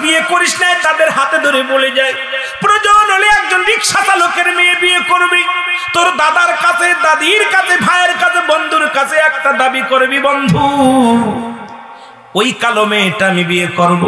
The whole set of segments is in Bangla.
বিয়ে করিস নাই তাদের হাতে ধরে বলে যায়, প্রয়োজন হলে একজন রিক্সা চালকের মেয়ে বিয়ে করবি, তোর দাদার কাছে, দাদির কাছে, ভাইয়ের কাছে, বন্ধুর কাছে একটা দাবি করবি, বন্ধু ওই কালো মেয়েটা আমি বিয়ে করব,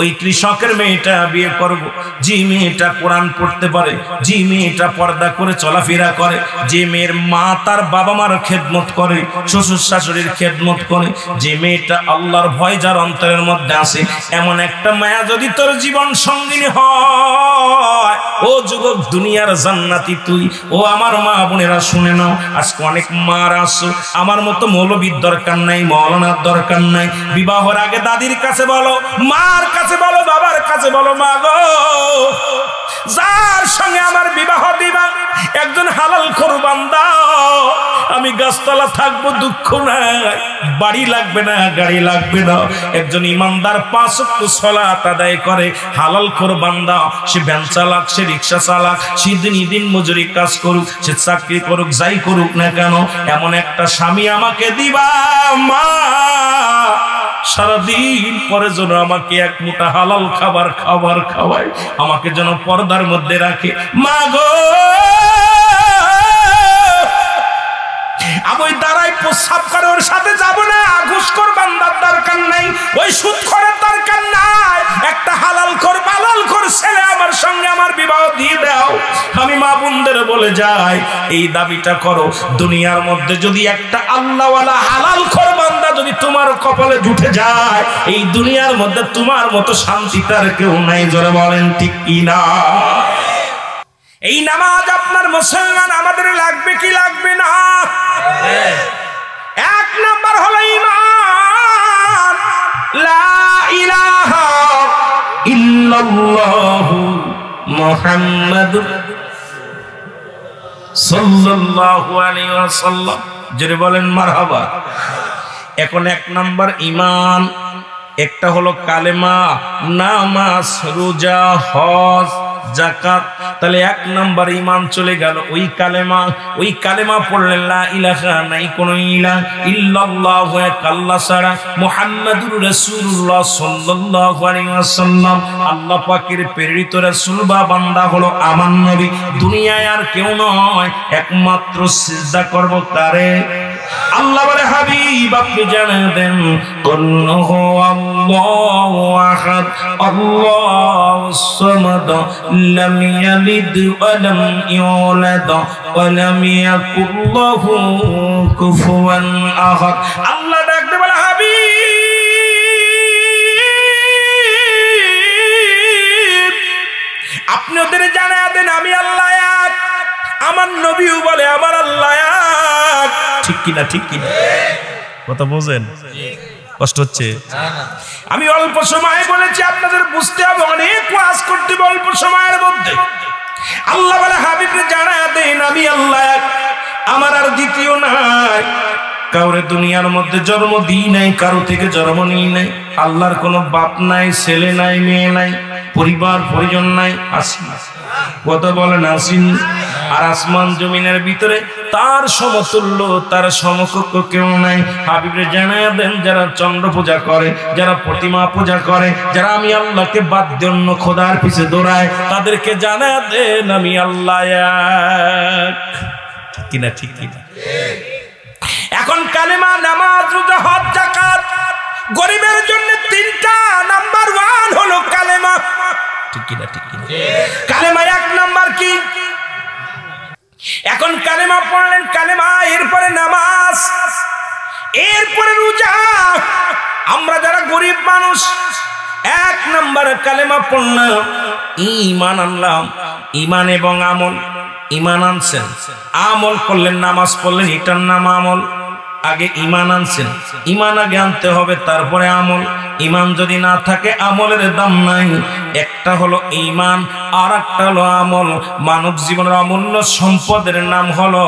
ওই কৃষকের মেয়েটা বিয়ে করব, যে মেয়েটা কোরআন পড়তে পারে, যে মেয়েটা পর্দা করে চলাফেরা করে, যে মেয়ের মা তার বাবা মার খেদমত করে, শ্বশুর শাশুড়ির খেদমত করে, যে মেয়েটা আল্লাহর ভয় যার অন্তরের মধ্যে আছে, এমন একটা মায়া যদি তোর জীবন সঙ্গিনী হয়, ও যুবক দুনিয়ার জান্নাতি তুই। ও আমার মা বোনেরা শুনে নাও, আজকে অনেক মার আসো, আমার মতো মৌলবীর দরকার নাই, মৌলানার দরকার নাই, বিবাহের আগে দাদির কাছে বলো, মার কাছে বলো, বাবার কাছে বলো, মা গো যার সঙ্গে আমার বিবাহ দিবা একজন হালাল খোর বান্দা, আমি গাছতলা থাকবো, দুঃখ নাই, বাড়ি লাগবে না, গাড়ি লাগবে না, একজন ইমানদার 5 ওয়াক্ত সালাত আদায় করে, হালাল খোর বান্দা, সে ভ্যান চালাক, সে রিক্সা চালাক, সে দিন মজুরি কাজ করুক, সে চাকরি করুক, যাই করুক না কেন, এমন একটা স্বামী আমাকে দিবা মা, সারাদিন পরে যেন আমাকে এক মুঠা হালাল খাবার খাওয়ায়, আমাকে যেন পর্দার মধ্যে রাখে, মা গো আমি ওই দাঁড়াই প্রস্রাব করে ওর সাথে যাব না, ঘুষখোর বান্দার দরকার নাই, ওই সুদখোরের দরকার নাই, একটা হালাল খোর বালাল খোর ছেলে আমার সঙ্গে আমার বিবাহ দিয়ে দাও। আমি মা বোনদের বলে যাই, এই দাবিটা করো, দুনিয়ার মধ্যে যদি একটা আল্লাহওয়ালা হালাল খোর বান্দা যদি তোমার কপালে জুটে যায়, এই দুনিয়ার মধ্যে তোমার মতো শান্তি তার কেউ নাই, জোরে বলেন ঠিক কি না? এই নামাজ আপনার মুসলমান আমাদের লাগবে কি লাগবে না? এক নাম্বার হলো ঈমান, লা ইলাহা ইল্লাল্লাহু মুহাম্মাদুর সাল্লাল্লাহু আলাইহি ওয়াসাল্লাম, জোরে বলেন মারহাবা। এখন এক নাম্বার ঈমান, একটা হলো কালেমা, নামাজ, রোজা, হজ, যাকাত, তাহলে এক নাম্বার ঈমান চলে গেল। ওই কালেমা পড়লেন লা ইলাহা, নাই কোন ইলাহ ইল্লাল্লাহ, এক আল্লাহ ছাড়া, মুহাম্মাদুর রাসূলুল্লাহ সাল্লাল্লাহু আলাইহি ওয়াসাল্লাম আল্লাহ পাকের প্রেরিত রাসূল বা বান্দা হলো আমার নবী, দুনিয়ায় আর কেউ নয়, একমাত্র সিজদা করব কারে? আল্লাহ বলে হাবিব আপনি জানিয়ে দেন, কুল হুয়াল্লাহু আহাদ আল্লাহুস সামাদ লাম ইয়ালিদ ওয়া লাম ইউলাদ ওয়া লাম ইয়াকুল লাহু কুফুয়ান আহাদ। আল্লাহ ডাকতে বলে হাবিব আপনি ওদের জানিয়ে দেন আমি আল্লাহ এক, আমার নবীও বলে আমার আল্লাহ এক, ঠিক কিনা? ঠিক কিনা? কথা বোঝেন? কষ্ট হচ্ছে? আমি অল্প সময় বলেছি, আপনাদের বুঝতে হবে, অনেক ওয়াজ করতে হবে অল্প সময়ের মধ্যে। আল্লাহ বলে হাবিবকে জানায়া দেন আমি আল্লাহ এক, আমার আর দ্বিতীয় নাই, কাউরে দুনিয়ার মধ্যে জন্ম দিই নাই, কারো থেকে জন্ম নিই নাই, আল্লাহর কোনো বাপ নাই, ছেলে নাই, মেয়ে নাই, পরিবার পরিজন নাই, আসি কথা বলেন আসিন। আর আসমান জমিনের ভিতরে তার সমতুল্য, তার সমকক্ষ কেউ নাই। হাবিবরে জানায়া দেন যারা চন্দ্র পূজা করে, যারা প্রতিমা পূজা করে, যারা আমি আল্লাহকে বাদ দিয়ে অন্য খোদার পিছে দৌড়ায়, তাদেরকে জানায়া দেন আমি আল্লাহ এক। ঠিক কিনা? ঠিক কিনা? এখন কালেমা, নামাজ, রোজা, হজ, যাকাত গরিবের জন্য তিনটা, নাম্বার 1 হলো কালেমা। ঠিক কিনা? ঠিক কিনা? কালেমা এক নাম্বার কি? এখন কালেমা পড়লেন, কালেমা, এরপরে নামাজ, এরপরে রোজা। আমরা যারা গরিব মানুষ, এক নাম্বার কালেমা পড়লাম, ঈমান আনলাম, ঈমান এবং আমল। ঈমান আনছেন, আমল করলেন, নামাজ পড়লেন, এটার নাম আমল। আগে ঈমান আনছেন, ঈমান আগে আনতে হবে, তারপরে আমল। ঈমান যদি না থাকে আমলের দাম নাই। একটা হলো ঈমান, আর একটা হলো আমল। মানব জীবনের অমূল্য সম্পদের নাম হলো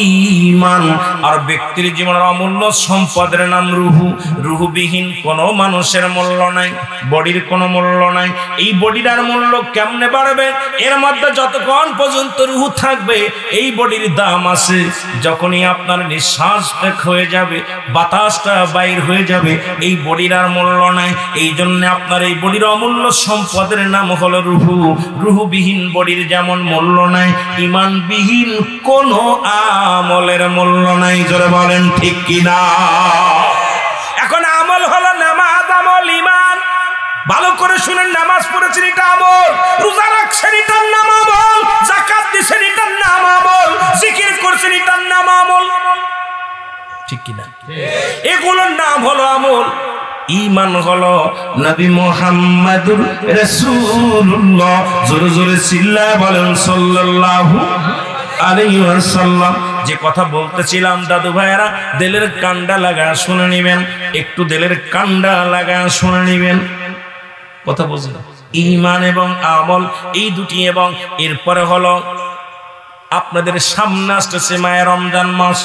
ঈমান, আর ব্যক্তির জীবনের অমূল্য সম্পদের নাম রুহু। রুহুবিহীন কোনো মানুষের মূল্য নাই, বডির কোনো মূল্য নাই। এই বডিটার মূল্য কেমনে বাড়বে? এর মধ্যে যতক্ষণ পর্যন্ত রুহু থাকবে এই বডির দাম আছে। যখনই আপনার নিঃশ্বাস হয়ে যাবে, বাতাসটা বাইর হয়ে যাবে, এই বডির আর মূল্য নাই। এই জন্য আপনার এই বডির অমূল্য সম্পদের নাম হলো রুহু। রুহুবিহীন বডির যেমন মূল্য নাই, ঈমানবিহীন কোনো আমলের মূল্য নাই। জোরে বলেন ঠিক কিনা? এখন আমল হলো নামাজ, আমল ঈমান। ভালো করে শুনেন, নামাজ পড়েছেন এটা আমল, রোজা রাখছেন এটার নাম আমল, যাকাত দিছেন এটার নাম আমল, জিকির করছেন এটার নাম আমল। ঠিক কিনা? এগুলোর নাম হলো আমল। ঈমান হলো নবী মুহাম্মদুর রাসূলুল্লাহ, জোরে জোরে চিল্লায় বলেন সাল্লাল্লাহু আলাইহি ওয়াসাল্লাম। যে কথা বলতেছিলাম দাদু ভাইয়েরা, দিলের কান্ডা লাগায় শুনে নেবেন, একটু দিলের কান্ডা লাগায় শুনে নেবেন। কথা বলছেন ঈমান এবং আমল এই দুটি, এবং এরপরে হলো আপনাদের সামনে আসতেছে মায়ের রমজান মাস,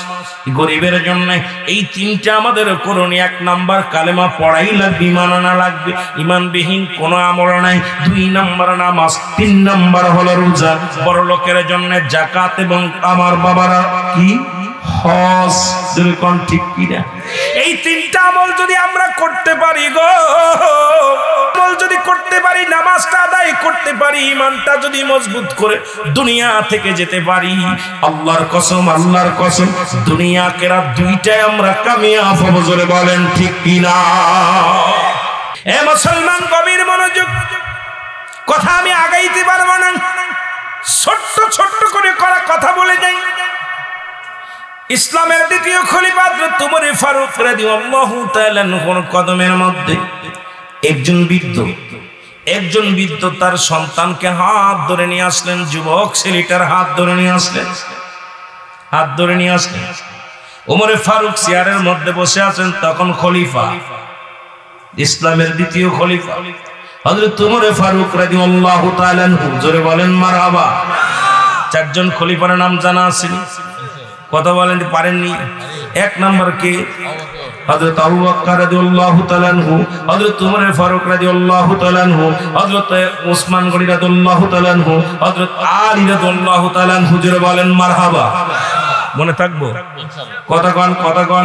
গরিবের জন্য এই তিনটা আমাদের করণীয়। 1 নাম্বার কালেমা পড়াই লাগবে, ঈমান আনা লাগবে, ঈমানবিহীন কোনো আমল নাই। 2 নাম্বার নামাজ, 3 নাম্বার হলো রোজা, বড় লোকের জন্য যাকাত, এবং আমার বাবারা কি হজ। কোন ঠিক কিনা? এই 3টা আমল যদি আমরা করতে পারি গো, আমল যদি করতে পারি, নামাজটা আদায় করতে পারি, ঈমানটা যদি মজবুত করে দুনিয়া থেকে যেতে পারি, আল্লাহর কসম, আল্লাহর কসম, দুনিয়া আখিরাত দুইটাই আমরা কামিয়াব হব। জোরে বলেন ঠিক কিনা? এ মুসলমান, গভীর মনোযোগ, কথা আমি আগাইতে পারবো না, ছোট্ট ছোট্ট করে করা কথা বলে যাই। ইসলামের দ্বিতীয় খলিফা হযরত উমর ফারুক রাদিয়াল্লাহু তাআলা আনহুর কদমের মধ্যে একজন বৃদ্ধ তার সন্তানকে হাত ধরে নিয়ে আসলেন। যুবক ছেলেটার হাত ধরে নিয়ে আসলেন। উমর ফারুক চেয়ারের মধ্যে বসে আছেন, তখন খলিফা, ইসলামের দ্বিতীয় খলিফা হযরত উমর ফারুক রাদিয়াল্লাহু তাআলা আনহু। জোরে বলেন মারহাবা। 4 জন খলিফার নাম জানা আছে? কথা বলেন, পারেননি? 1 নাম্বার কে? হযরত আবু বকর রাদিয়াল্লাহু তাআলা আনহু, হযরত উমর ফারুক রাদিয়াল্লাহু তাআলা আনহু, হযরত ওসমান গনি রাদিয়াল্লাহু তাআলা আনহু, হযরত আলী রাদিয়াল্লাহু তাআলা আনহু। জোরে বলেন মারহাবা। মনে থাকবো? কথা কন।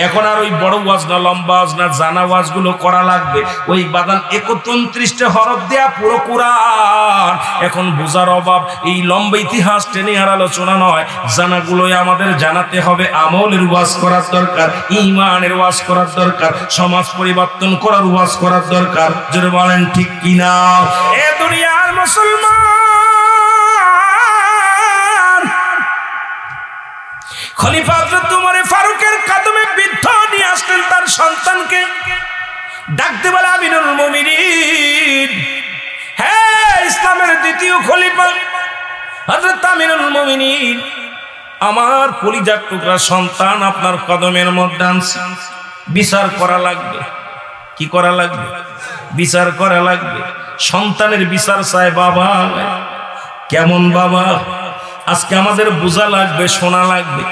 এখন আর ওই বড় ওয়াজ না, লম্বা ওয়াজ না, জানা ওয়াজ গুলো করা লাগবে। ওই বাদান 31টা হরফ দেয়া পুরো কোরআন এখন বোঝার অভাব। এই লম্বা ইতিহাস টেনে আর আলোচনা নয়, জানাগুলোই আমাদের জানাতে হবে। আমলের ওয়াজ করার দরকার, ঈমানের ওয়াজ করার দরকার, সমাজ পরিবর্তন করার ওয়াজ করার দরকার। জোরে বলেন ঠিক কিনা? এ দুনিয়ার মুসলমান, খলিফা হযরত উমর ফারুকের কদমে বৃদ্ধ নিয়ে আসলেন তার সন্তানকে, ডাকতে বলে আমিরুল মুমিনিন, হ্যাঁ ইসলামের দ্বিতীয় খলিফা হযরত আমিরুল মুমিনিন, আমার কলিজার টুকরা সন্তান আপনার কদমের মধ্যে আনছে, বিচার করা লাগবে। কি করা লাগবে? বিচার করা লাগবে। সন্তানের বিচার চায় বাবা। কেমন বাবা? আজকে আমাদের বোঝা লাগবে, শোনা লাগবে।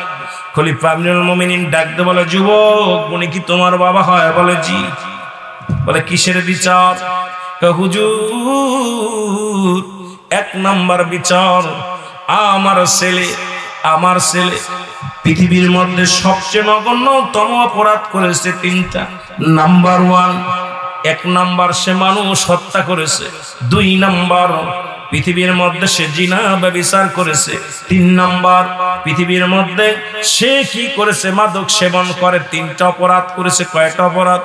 খলিফা আমিরুল মুমিনিন ডাকতে বলে, যুবক, উনি কি তোমার বাবা? হয়। বলে জি। বলে কিসের বিচার? হুজুর, 1 নাম্বার বিচার, আমার ছেলে পৃথিবীর মধ্যে সবচেয়ে নগণ্যতম অপরাধ করেছে 3টা। নাম্বার 1 নাম্বার সে মানুষ হত্যা করেছে। 2 নাম্বার পৃথিবীর মধ্যে সে জিনা ব্যভিচার করেছে। 3 নাম্বার পৃথিবীর মধ্যে সে কি করেছে? মাদক সেবন করে। 3টা অপরাধ করেছে। কয়টা অপরাধ?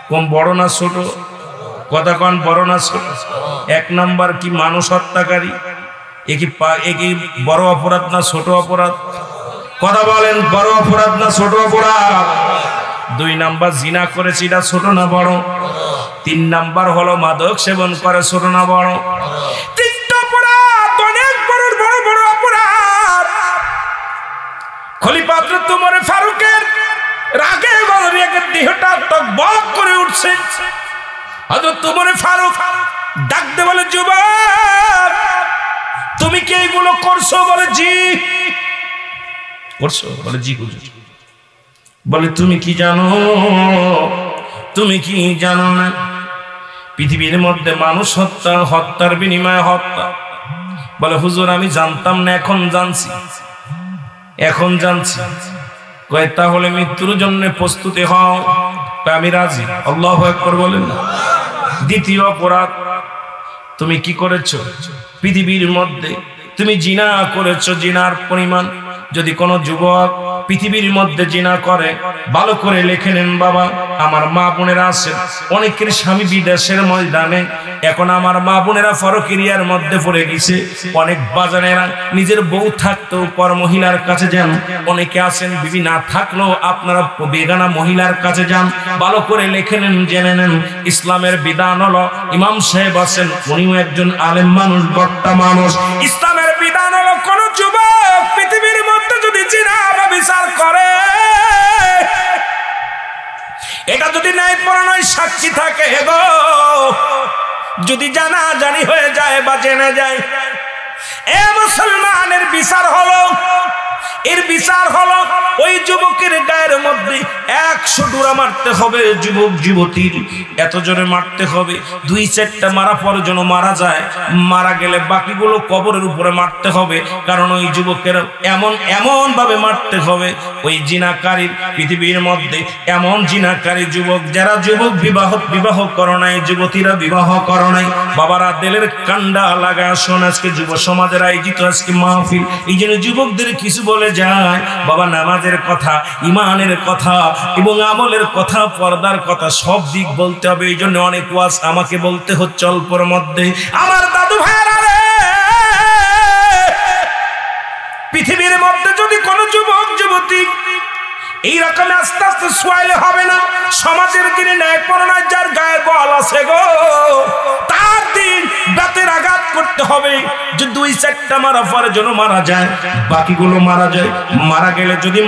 কম বড় না ছোট? কথা কন, বড় না ছোট? 1 নাম্বার কি মানুষ হত্যাকারী? এ কি বড় অপরাধ না ছোট অপরাধ? কথা বলেন, বড় অপরাধ না ছোট অপরাধ? 2 নাম্বার জিনা করেছে, এটা ছোট না বড়? 3 নাম্বার হলো মাদক সেবন করে, ছোট না বড়? 3টা অপরাধ, অনেক বড় বড় অপরাধ। খলিফা হযরত উমর ফারুকের রাগে গলবে দেহটা টকবক করে উঠছে। হযরত ওমর ফারুক ডাকতে বলে, যুবক তুমি কি এইগুলো করছো? বলে জি করছো। বলে জি হুজুর। বলে তুমি কি জানো, তুমি কি জানো না পৃথিবীর মধ্যে মানুষ হত্যা, হত্যার বিনিময়ে হত্যা? বলে হুজুর আমি জানতাম না, এখন জানছি, এখন জানছি। কয় তাহলে মৃত্যুর জন্য প্রস্তুতি হও। আমি রাজি। আল্লাহু আকবার বলেন না। দ্বিতীয় অপরাধ তুমি কি করেছো? পৃথিবীর মধ্যে তুমি জিনা করেছো। জিনার পরিমাণ যদি কোনো যুবক পৃথিবীর মধ্যে জিনা করে, ভালো করে লিখে নেন বাবা। আমার মা বোনেরা আছেন, অনেকের স্বামী বিদেশের ময়দানে, এখন আমার মা বোনেরা পরকীয়ার মধ্যে পড়ে গেছে। অনেক বাজানেরা নিজের বউ থাকতেও পর মহিলার কাছে যান। অনেকে আছেন বিবি না থাকলেও আপনারা বেগানা মহিলার কাছে যান। ভালো করে লিখে নেন, জেনে নেন ইসলামের বিধান হলো, ইমাম সাহেব আছেন, উনিও একজন আলেম মানুষ, বক্তা মানুষ। ইসলামের বিধান হলো কোন যুবক পৃথিবীর মধ্যে যদি জিনা বা বিচার করে, এটা যদি ন্যায় পরায়ণ সাক্ষী থাকে গো, যদি জানা জানি হয়ে যায় বা জেনে যায়, এ মুসলমানের বিচার হলো, এর বিচার হলো ওই যুবকের গায়ের মধ্যে 100 ডোরা মারতে হবে। যুবক যুবতীর এত জোরে মারতে হবে, 2-4টা মারা পর যেন মারা যায়, মারা গেলে বাকিগুলো কবরের উপরে মারতে হবে। কারণ ওই যুবকের এমন ভাবে মারতে হবে, ওই জিনাকারীর পৃথিবীর মধ্যে এমন জিনাকারী যুবক, যারা যুবক বিবাহ করো নাই, যুবতীরা বিবাহ করো নাই, বাবারা দিলের কান্ডা লাগা শোন। আজকে যুব সমাজের আয়োজিত আজকে মাহফিল, এই জন্য যুবকদের কিছু বলে যায় বাবা, নামাজের কথা, ইমানের কথা এবং আমলের কথা, পর্দার কথা, সব দিক বলতে হবে। এই জন্য অনেক ওয়াজ আমাকে বলতে হচ্ছে অল্পর মধ্যে। আমার দাদু ভাইরা রে, পৃথিবীর মধ্যে যদি কোন যুবক যুবতী এই রকম আস্তে আস্তে সোয়াইলে হবে না। সমাজের যিনি ন্যায় পরায়ণ, যার গায়ে বল আছে গো, তার দিন বেতের আঘাত করতে হবে। যে 2-4টা মারা পরে যেন মারা যায়, বাকিগুলো মারা যায়। মারা গেলে যদি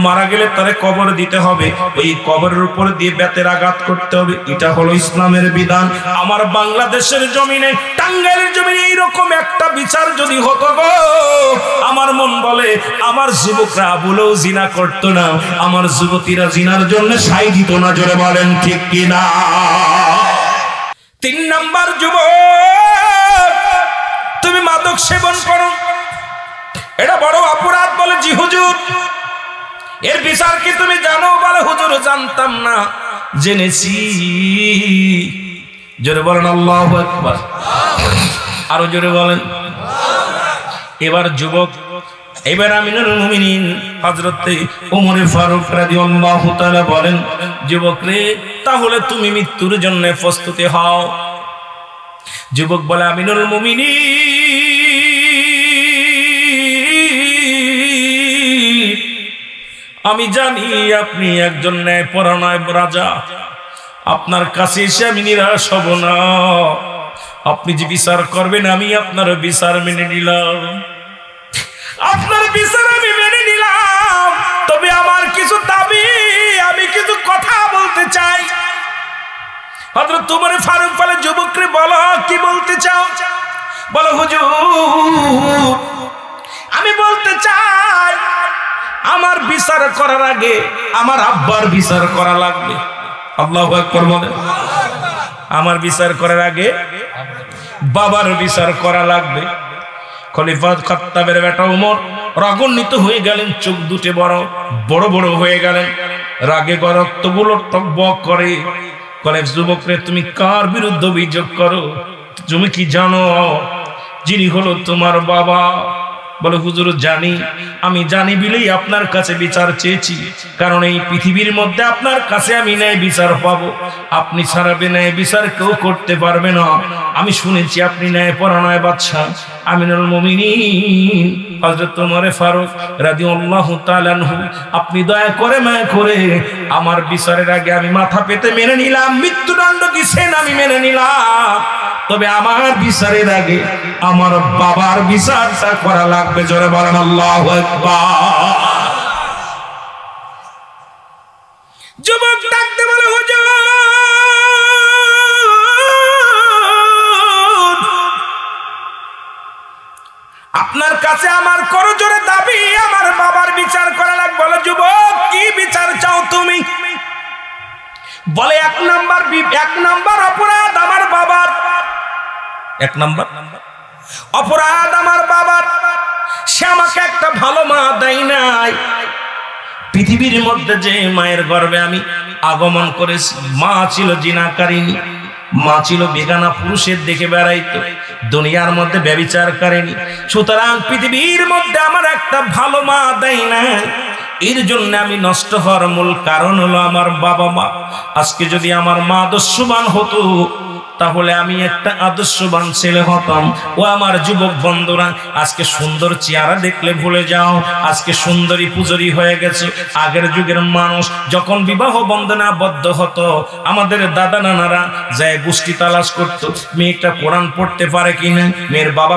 মারা গেলে তারে কবর দিতে হবে, ওই কবরের উপর দিয়ে বেতের আঘাত করতে হবে। এটা হলো ইসলামের বিধান। আমার বাংলাদেশের জমিনে, টাঙ্গাইলের জমিনে এইরকম একটা বিচার যদি হতো গো, আমার মন বলে আমার যুবকরা বলেও জিনা করতো না, আমার যুবতীরা জিনার জন্য সাই দিত না। জোরে বলেন ঠিক কিনা? 3 নাম্বার, যুবক তুমি মাদক সেবন করো, এটা বড় অপরাধ। বলে জি হুজুর। এর বিচার কি তুমি জানো? বলে হুজুর জানতাম না, জেনেছি। জোরে বলেন আল্লাহু আকবার। আরো জোরে বলেন। এবার যুবক, এবার আমিনুল মুমিনিন হযরত ওমর ফারুক রাদিয়াল্লাহু তাআলা বলেন, যুবক রে, তাহলে তুমি মৃত্যুর জন্য প্রস্তুতি হও। যুবক বলে, আমিনুল মুমিনিন, আমি জানি আপনি একজন ন্যায়পরায়ণ রাজা, আপনার কাছে এসে আমি নিরাশ হব না। আপনি যে বিচার করবেন, আমি আপনার বিচার মেনে নিলাম, আপনার বিচার আমি মেনে নিলাম। তবে আমার কিছু দাবি, আমি কিছু কথা বলতে চাই। হযরত ওমর ফারুক বলে, যুবকরে বলো কি বলতে চাও? বলো হুজুর, আমি বলতে চাই আমার বিচার করার আগে আমার আব্বার বিচার করা লাগবে। আল্লাহু আকবার বলেন। আমার বিচার করার আগে বাবার বিচার করা লাগবে। খলিফা খাত্তাবের বেটা ওমর রাগান্বিত হয়ে গেলেন, চোখ দুটে বড় বড় হয়ে গেলেন, রাগে রক্তগুলো টকবক করে। বলে, যুবকরে তুমি কার বিরুদ্ধে অভিযোগ করো? তুমি কি জানো যিনি হলো তোমার বাবা? বলে, হুজুর জানি। আমি জানি বলেই আপনার কাছে বিচার চেয়েছি, কারণ এই পৃথিবীর মধ্যে আপনার কাছে আমি ন্যায় বিচার পাবো। আপনি ছাড়া ন্যায় বিচার কেউ করতে পারবে না। আমি শুনেছি আপনি ন্যায়পরায়ণ বাদশাহ। আমিনুল মুমিনিন হযরত ওমর ফারুক রাদিয়াল্লাহু তাআলা আনহু, আপনি দয়া করে মায়া করে আমার বিচারের আগে আমি মাথা পেতে মেনে নিলাম, মৃত্যুদণ্ড দিছেন আমি মেনে নিলাম, তবে আমার বিচারের আগে আমার বাবার বিচারটা করা লাগবে। জোরে বলেন আল্লাহু আকবার। যুবক ডাকতে বলে, হুজুর কাছে আমার করজোরে দাবি, আমার বাবার বিচার করা লাগবে। বলে যুবক, কি বিচার চাও তুমি? বলে এক নাম্বার অপরাধ আমার বাবার, এক নাম্বার অপরাধ আমার বাবার, সে আমাকে একটা ভালো মা দেয় নাই। পৃথিবীর মধ্যে যে মায়ের গর্ভে আমি আগমন করেছি, মা ছিল জিনাকারিনী, মা ছিল বেগানা পুরুষের দেখে বেড়াইতো, দুনিয়ার মধ্যে ব্যভিচারকারিনী। সুতরাং পৃথিবীর মধ্যে আমার একটা ভালো মা দেয় না। এর জন্য আমি নষ্ট হওয়ার মূল কারণ হলো আমার বাবা মা। আজকে যদি আমার মা আদর্শবান হতো, তাহলে আমি একটা আদর্শবান ছেলে হতাম। ও আমার যুবক বন্ধুরা, আজকে সুন্দর চেহারা দেখলে ভুলে যাও, আজকে সুন্দরী পূজরি হয়ে গেছে। আগের যুগের মানুষ যখন বিবাহ বন্ধনে আবদ্ধ হতো, আমাদের দাদা নানারা যায় গোষ্ঠী তালাশ করত, মেয়েটা কোরআন পড়তে পারে কিনা, মেয়ের বাবা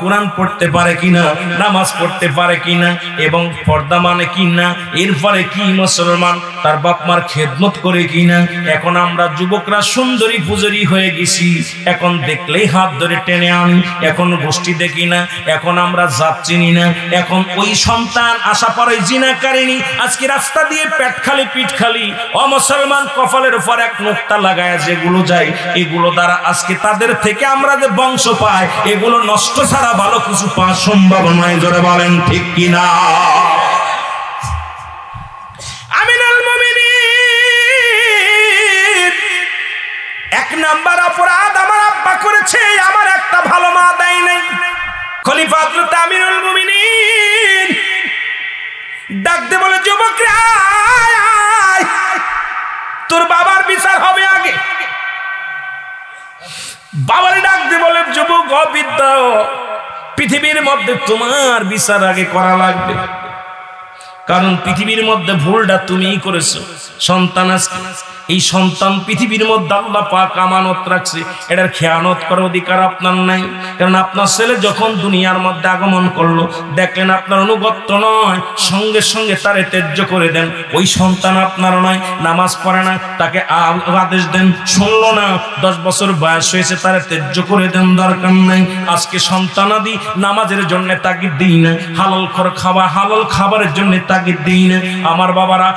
কোরআন পড়তে পারে কিনা, নামাজ পড়তে পারে কিনা, এবং পর্দা মানে কিনা, এরপরে কি মুসলমান, তার বাপ মার খেদমত করে কিনা। এখন আমরা যুবকরা সুন্দরী পূজরি হয়ে গেছি, এখন দেখলেই হাত ধরে টেনে আনি, এখন গোষ্ঠী দেখি না, এখন আমরা জাত চিনি না। এখন ওই সন্তান আশা পরে জিনাকারিনী আজকে রাস্তা দিয়ে পেট খালি পিঠ খালি অমুসলমান কপালের উপর এক নোকতা লাগায় যেগুলো যায়, এগুলো দ্বারা আজকে তাদের থেকে আমরা যে বংশ পাই, এগুলো নষ্ট ছাড়া ভালো কিছু পাওয়া সম্ভব নয়। জোরে বলেন ঠিক কিনা? এক নাম্বার অপরাধ আমার আব্বা করেছে, আমার একটা ভালো মা দেয় নাই। খলিফা হযরত আমিরুল মুমিনিন ডাক দিয়ে বলে, যুবক রে আয়, তোর বাবার বিচার হবে আগে। বাবারে ডাক দিয়ে বলে, যুবক অবিদ্য, পৃথিবীর মধ্যে তোমার বিচার আগে করা লাগবে, কারণ পৃথিবীর মধ্যে ভুলটা তুমিই করেছো। সন্তান আজকে এই সন্তান পৃথিবীর মধ্যে আল্লাহ পাক আমানত রাখছে, এটার খেয়ানত করার অধিকার আপনার নাই। কারণ আপনার ছেলে যখন দুনিয়ার মধ্যে আগমন করলো, দেখলেন আপনার অনুগত্য নয়, সঙ্গে সঙ্গে তারে ত্যায্য করে দেন। ওই সন্তান আপনার নয়, নামাজ পড়ে না, তাকে আদেশ দেন, শুনলো না, 10 বছর বয়স হয়েছে, তারে ত্যায্য করে দেন, দরকার নাই। আজকে সন্তানাদি নামাজের জন্য তাগিদ দিই না, হালাল হালাল খাবারের জন্য তাগিদ দিই না। আমার বাবারা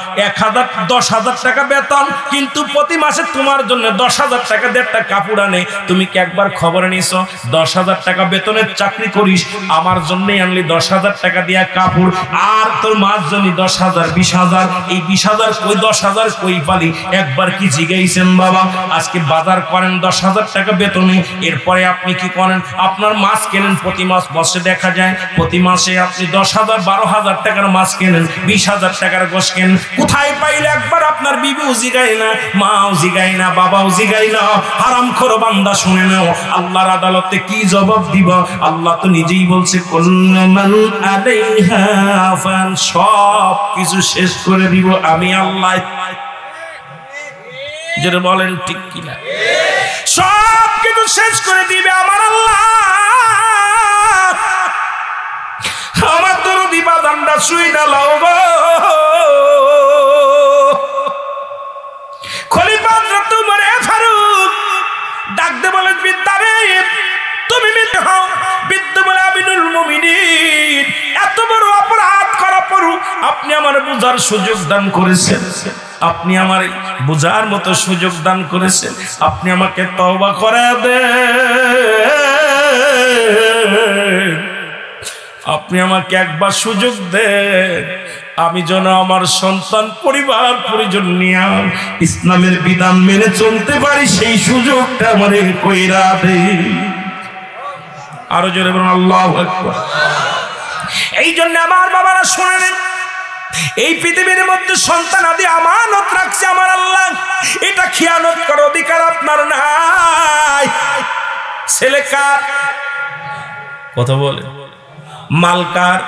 10,000 টাকা বেতন, কিন্তু প্রতি মাসে তোমার জন্য 10,000 টাকা দিয়ে একটা কাপড় আনে। তুমি কি একবার খবর নিছো? 10,000 টাকা বেতনের চাকরি করিস, আমার জন্যই আনলি 10,000 টাকা দিয়া কাপড়, আর তোর মার জন্য 10,000 20,000, এই 20,000 কই 10,000 কই পালি? একবার কি জিগাইছেন বাবা? আজকে বাজার করেন 10,000 টাকা বেতনে, এরপরে আপনি কি করেন? আপনার মাছ কেনেন প্রতি মাস, বসে দেখা যায় প্রতি মাসে আপনি 10,000 12,000 টাকার মাছ কেনেন, 20,000 টাকার গোশ কেনেন। কোথায় পাইলে একবার আপনার বিবিও জিগায় না, মাও জিগায় না, বাবাও জিগায় না। হারামখোর বান্দা শুনে নাও, আল্লাহর আদালতে কি জবাব দিব? আল্লাহ তো নিজেই বলছে, কুল্লু মান আলাইহা ফান, সব কিছু শেষ করে দিব আমি আল্লাহ। যারা বলেন ঠিক কিনা? সব কিছু শেষ করে দিবে আমার আল্লাহ। আমার দরদি বাদানটা শুই না লাও গো। খলিফা হযরত ওমর ফারুক ডাক দে বলেন, বিদ্যারে তুমি মিথ্যা হও। বিদ্যা বলে, আমিরুল মুমিনিন, এত বড় অপরাধ করা পরও আপনি আমার বুঝার সুযোগ দান করেছেন, আপনি আমার বুঝার মতো সুযোগ দান করেছেন, আপনি আমাকে তওবা করে দেন, আপনি আমাকে একবার সুযোগ দেন, আমি যেন আমার সন্তান পরিবার পরিজন নিয়ে ইসলামের বিধান মেনে চলতে পারি, সেই সুযোগটা আমারে কইরা দে। আরো জোরে বলুন আল্লাহু আকবার। এই জন্য আমার বাবারা শুনেন, এই পৃথিবীর মধ্যে সন্তান আদি আমানত রাখছে আমার আল্লাহ, এটা খেয়ানত করার অধিকার আপনার নাই। ছেলে কার? কথা বলে, মাল কার?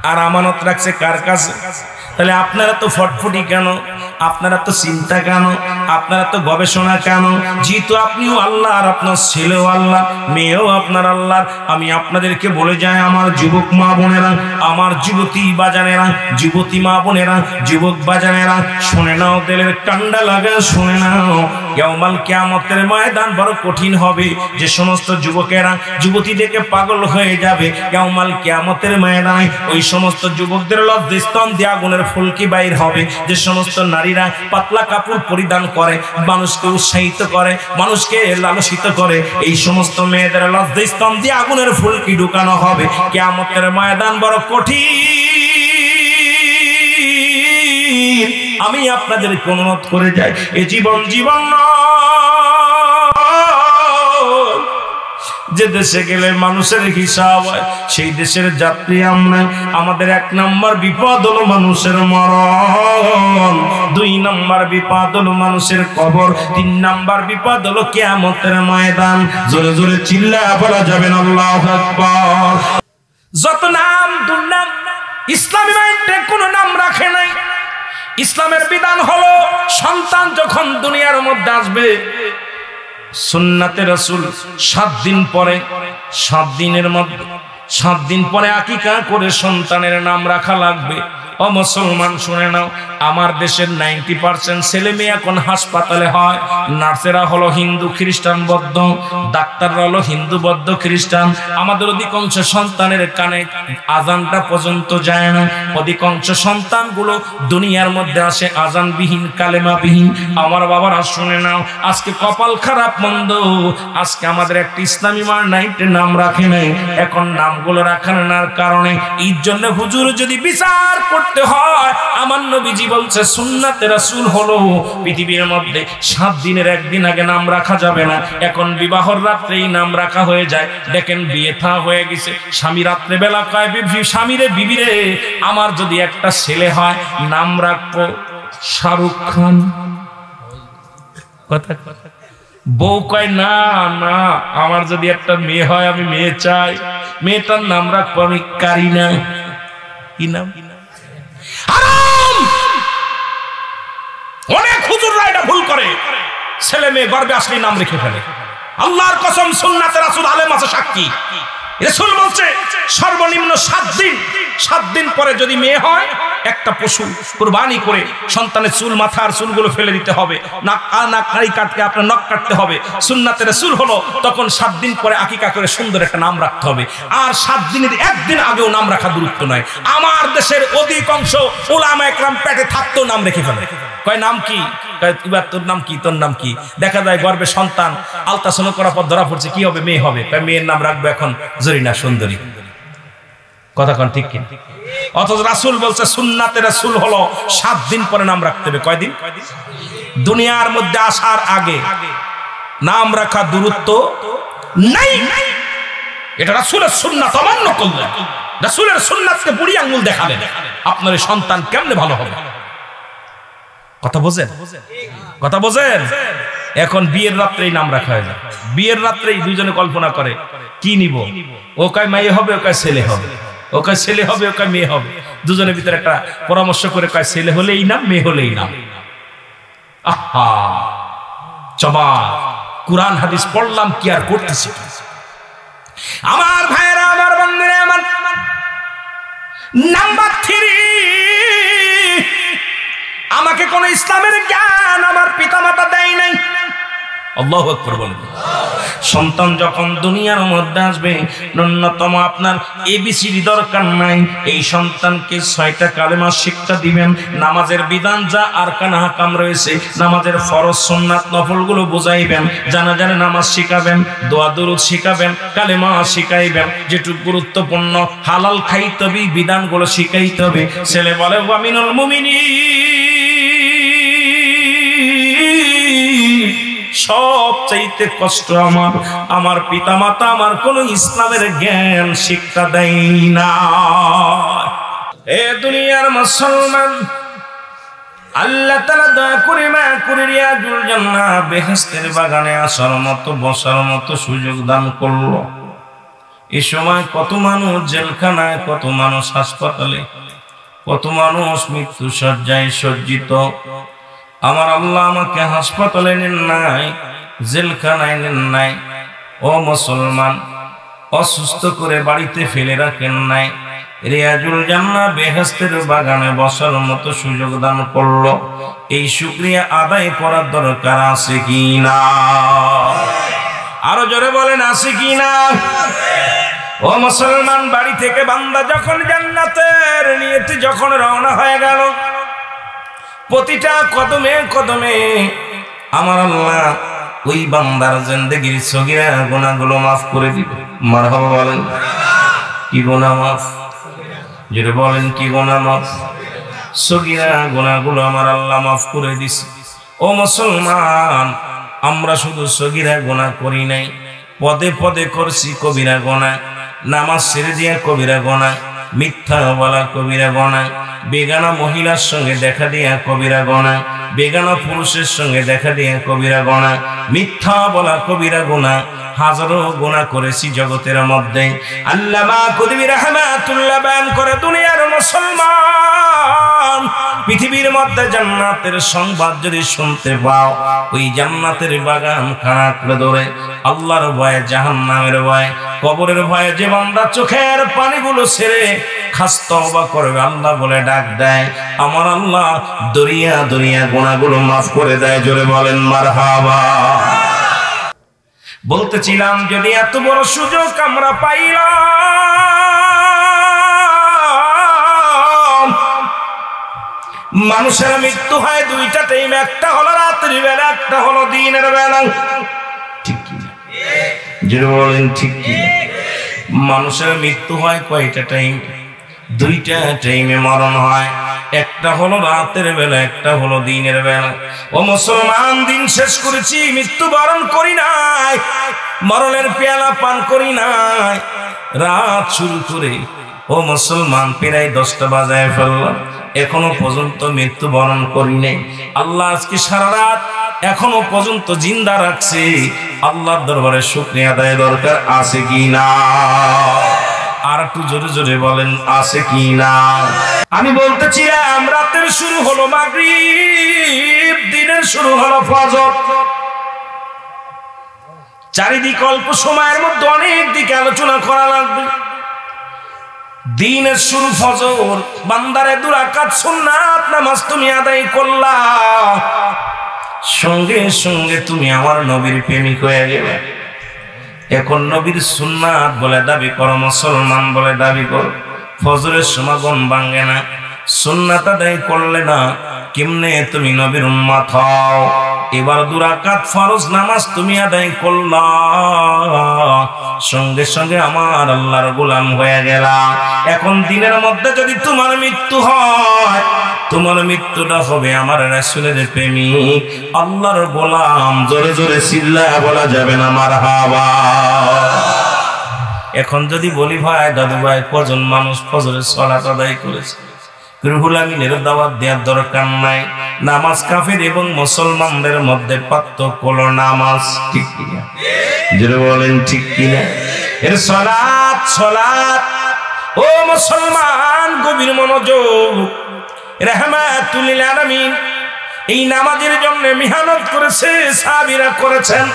আর আমানত রাখছে কার কাছে? তাহলে আপনারা তো ফটফটি কেন? আপনারা তো চিন্তা কেন, আপনারা তো গবেষণা কেন? যেহেতু আপনিও আল্লাহ আর আপনার ছেলেও আল্লাহ, মেয়েও আপনার আল্লাহ। আমি আপনাদেরকে বলে যাই, আমার যুবক মা বোনেরা, আমার যুবতী বাজানেরা, যুবতী মা বোনেরা, যুবক বাজানেরা, শুনে নাও, দিলের কান্ডা লাগা শুনে নাও। ইয়াউমাল কিয়ামতের ময়দান বড় কঠিন হবে। যে সমস্ত যুবকেরা যুবতী দেখে পাগল হয়ে যাবে, ইয়াউমাল কিয়ামতের ময়দানে ওই সমস্ত যুবকদের লজ্জাস্থান দিয়ে আগুনের ফুলকি বাইর হবে। যে সমস্ত নারীরা পাতলা কাপড় পরিধান করে, মানুষকে উৎসাহিত করে, মানুষকে লালসিত করে, এই সমস্ত মেয়েদের লজ্জাস্থান দিয়ে আগুনের ফুলকি ঢুকানো হবে। কিয়ামতের ময়দান বড় কঠিন। আমি আপনাদের অনুরোধ করে যাই, এই জীবন যে দেশে গেলে মানুষের হিসাব হয়, সেই দেশের যাত্রী আমরা। আমাদের 1 নম্বর বিপদ হলো মানুষের মরণ, 2 নম্বর বিপদ হলো মানুষের কবর, 3 নম্বর বিপদ হলো কিয়ামতের ময়দান। জোরে জোরে চিল্লায়া বলা যাবে না আল্লাহু আকবার। যত নাম দুর্নাম, ইসলামী মাইন্ডে কোনো নাম রাখে নাই। ইসলামের বিধান হলো সন্তান যখন দুনিয়ার মধ্যে আসবে, সুন্নাতে রাসূল 7 দিন পরে, 7 দিনের মধ্যে 7 দিন পরে আকিকা করে সন্তানের নাম রাখা লাগবে। ও মুসলমান শুনে নাও, আমার দেশের 90% ছেলে মেয়ে এখন হাসপাতালে হয়। নার্সেরা হলো হিন্দু খ্রিস্টান বৌদ্ধ, ডাক্তাররা হলো হিন্দু বৌদ্ধ খ্রিস্টান। আমাদের অধিকাংশ সন্তানের কানে আজানটা পর্যন্ত যায় না। অধিকাংশ সন্তানগুলো দুনিয়ার মধ্যে আসে আজানবিহীন, কালেমাবিহীন। আমার বাবারা শুনে নাও, আজকে কপাল খারাপ মন্দ, আজকে আমাদের একটা ইসলামী মার নাইটে নাম রাখে নাই। এখন নামগুলো রাখানোর কারণে এর জন্য হুজুর যদি বিচার করতে হয়, আমার নবীজি বলছে সুন্নাতে রাসূল হলো পৃথিবীর মধ্যে 7 দিনের 1 দিন আগে নাম রাখা যাবে না। এখন বিবাহর রাত্রেই নাম রাখা হয়ে যায়। দেখেন বিয়ে থা হয়ে গেছে, স্বামী রাত্রে বেলা কয় স্বামীরে, বিবিরে আমার যদি একটা ছেলে হয় নাম রাখবো শাহরুখ খান। কথা বউ কয় না না, আমার যদি একটা মেয়ে হয় আমি মেয়ে চাই, মেয়েটার নাম রাখবো আমি কারিনা। কি নাম? অনেক হুজুররা এটা ভুল করে, ছেলে মেয়ে গর্ভে আসলে নাম রেখে ফেলে। আল্লাহর কসম, সুন্নাতে রাসূল আলেম আছে সাক্ষী। রাসূল বলছে সর্বনিম্ন 7 দিন, 7 দিন পরে যদি মেয়ে হয় একটা পশু কুরবানি করে সন্তানের চুল, মাথার চুলগুলো ফেলে দিতে হবে, নাক নাড়ি কাটকে আপনার নখ কাটতে হবে। সুন্নাতে রাসূল হলো তখন 7 দিন পরে আকিকা করে সুন্দর একটা নাম রাখতে হবে। আর 7 দিনের 1 দিন আগেও নাম রাখা দূরত্ব নয়। আমার দেশের অধিকাংশ উলামা একরাম পেটে থাকতেও নাম রেখে ফেলে। কয় নাম কি? এবার তোর নাম কি, তোর নাম কি? দেখা যায় গর্ভে সন্তান, আলট্রাসাউন্ড করার পর ধরা পড়ছে কি হবে, মেয়ে হবে। মেয়ের নাম রাখবে এখন জরিনা সুন্দরী। কথা কোন ঠিক কি? অথচ রাসূল বলছে সুন্নাতে রাসূল হলো 7 দিন পরে নাম রাখতে হবে। কয়দিন? দুনিয়ার মধ্যে আসার আগে নাম রাখা দূরত্ব নাই। এটা রাসূলের সুন্নাত অমান্য করলেন, রাসূলের সুন্নাতকে বুড়ি আঙ্গুল দেখালেন। আপনার সন্তান কেমনে ভালো হবে? কথা বোঝেন? কথা বোঝেন? এখন বিয়ের রাত্রেই নাম রাখা হয় না। বিয়ের রাত্রেই দুইজনে কল্পনা করে কি নিব, ও কয় মেয়ে হবে, ও কয় ছেলে হবে, ও কয় ছেলে হবে, ও কয় মেয়ে হবে। দুজনের ভিতরে একটা পরামর্শ করে কয় ছেলে হলে এই নাম, মেয়ে হলে এই নাম। আহা চবা, কুরআন হাদিস পড়লাম কি আর করতেছি? আমার ভাইরা, আমার বন্ধুরা, আমার নাম্বার 3, আমাকে কোন ইসলামের জ্ঞান আমার পিতামাতা দেয় নাই। আল্লাহু আকবার বলেন। সন্তান যখন দুনিয়ার মধ্যে আসবে, ন্যূনতম আপনার এবিসিডি দরকার নাই। এই সন্তানকে 6টা কালেমা শিক্ষা দিবেন। নামাজের বিধান যা আরকান আহকাম রয়েছে, নামাজের ফরজ সুন্নাত নফলগুলো বুঝাইবেন। জানাজানে নামাজ শিখাবেন, দোয়া দরুদ শিখাবেন, কালেমা শিখাইবেন। যেটুকু গুরুত্বপূর্ণ হালাল খাইতে হবে বিধানগুলো শিখাইতে হবে। ছেলে বলে ওয়া মিনাল মুমিনিন, সবচাইতে কষ্ট আমার পিতামাতা আমার কোন ইসলামের জ্ঞান শিক্ষা দেয় না। এ দুনিয়ার মুসলমান, আল্লাহ তাআলা দয়া করে মা করে রিয়াজুল জান্নাহ বেহেশতের বাগানে আসার মতো, বসার মতো সুযোগ দান করলো। এই সময় কত মানুষ জেলখানায়, কত মানুষ হাসপাতালে, কত মানুষ মৃত্যু শয্যায় সজ্জিত। আমার আল্লাহ আমাকে হাসপাতালে নেন নাই, জেলখানায় নেন নাই। ও মুসলমান, অসুস্থ করে বাড়িতে ফেলে রাখেন নাই, রিয়াজুল জান্নাহ বেহেশতের বাগানে বসার মতো সুযোগ দান করলো। এই শুকরিয়া আদায় করার দরকার আছে কি না? আরো জোরে বলেন আছে কি না? ও মুসলমান, বাড়ি থেকে বান্দা যখন জান্নাতের নিয়তে যখন রওনা হয়ে গেল, প্রতিটা কদমে কদমে আমার আল্লাহ ওই বান্দার জিন্দেগির সগীরা গুনাহগুলো মাফ করে দিবে। মারহাবা বলেন। কি গুনাহ মাফ? যেটা বলেন কি গুনাহ মাফ? সগীরা গুনাহগুলো আমার আল্লাহ মাফ করে দিছে। ও মুসলমান, আমরা শুধু সগীরা গুনাহ করি নাই, পদে পদে করছি কবিরা গুনাহ। নামাজ ছেড়ে দিয়া কবিরা গুনাহ, মিথ্যা বলা কবিরা গুনাহ, বেগানা মহিলার সঙ্গে দেখা দিয়া কবিরা গুনাহ, বেগানা পুরুষের সঙ্গে দেখা দিয়া কবিরা গুনাহ, মিথ্যা বলা কবিরা গুনাহ। হাজারো গুনাহ করেছি জগতের মধ্যে। আল্লামা কুতুবী রাহমাতুল্লাহ বয়ান করে, দুনিয়ার মুসলমান, পৃথিবীর মধ্যে জান্নাতের সংবাদ যদি শুনতে পাও, ওই জান্নাতের বাগান খাঁকড়ে ধরে আল্লাহর ভয়ে, জাহান্নামের ভয়ে, কবরের ভয়ে যে বান্দা চোখের পানিগুলো ছেড়ে খাস তওবা করবে, আল্লাহ বলে ডাক দেয়, আমার আল্লাহ দরিয়া দরিয়া গুনাহগুলো মাফ করে দেয়। জোরে বলেন মারহাবা। বলতেছিলাম, যদি এত বড় সুযোগ আমরা পাইলাম, মানুষের মৃত্যু হয় দুইটা টাইম, একটা হলো রাত্রি বেলা, একটা হলো দিনের বেলা। ঠিক কি? যদি বলেন ঠিক কি? মানুষের মৃত্যু হয় কয়টা টাইম? দুইটা টাইমে মরণ হয়, একটা হলো রাতের বেলা, একটা হলো দিনের বেলা। ও মুসলমান, দিন শেষ করেছি, মৃত্যুবরণ করি নাই, মরণের পেয়ালা পান করি নাই। রাত শুরু করে ও মুসলমান প্রায় 10টা বাজায় ফেললাম, এখনো পর্যন্ত মৃত্যুবরণ করি নাই। আল্লাহ আজকে সারা রাত এখনো পর্যন্ত জিন্দা রাখছে। আল্লাহর দরবারে শুকরিয়া আদায় দরকার আছে কি না? আর একটু জোরে জোরে বলেন আছে কি না? আমি বলতেছিলাম, রাতের শুরু হলো মাগরিব, দিনের শুরু হলো ফজর। চারিদিকে অল্প সময়ের মধ্যে অনেক দিকে আলোচনা করা লাগবে। দিনের শুরু ফজর, বান্দারে 2 রাকাত সুন্নাত নামাজ তুমি আদায় করলা, সঙ্গে সঙ্গে তুমি আমার নবীর প্রেমিক হয়ে গেলে। এখন নবীর সুন্নাত বলে দাবি করো, মুসলমান বলে দাবি করো, ফজরের সমাগম ভাঙে না, সুন্নাত আদায় করলে না, কেমনে তুমি নবীর উম্মত হও? এবার 2 রাকাত ফরজ নামাজ তুমি আদায় করলা, সঙ্গে সঙ্গে আমার আল্লাহর গোলাম হয়ে গেলা। এখন দিনের মধ্যে যদি তোমার মৃত্যু হয়, তোমার মৃত্যুটা হবে আমার রাসূলের প্রেমিক, আল্লাহর গোলাম। জোরে জোরে চিল্লায়া বলা যাবে না মারহাবা। এখন যদি বলি, ভাই দাদু ভাই, কজন মানুষ ফজরের সালাত আদায় করেছে? রুহুল আমিনের দাওয়াত দেওয়ার দরকার নাই। নামাজ কাফের এবং মুসলমানদের মধ্যে পার্থক্য হলো নামাজ। ঠিক কিনা? যারা বলেন ঠিক কিনা? এর সালাত সালাত। ও মুসলমান, গভীর মনোযোগ। রাহমাতুল লিল আলামিন এই নামাজের জন্য মেহনত করেছে, সাহাবীরা করেছেন,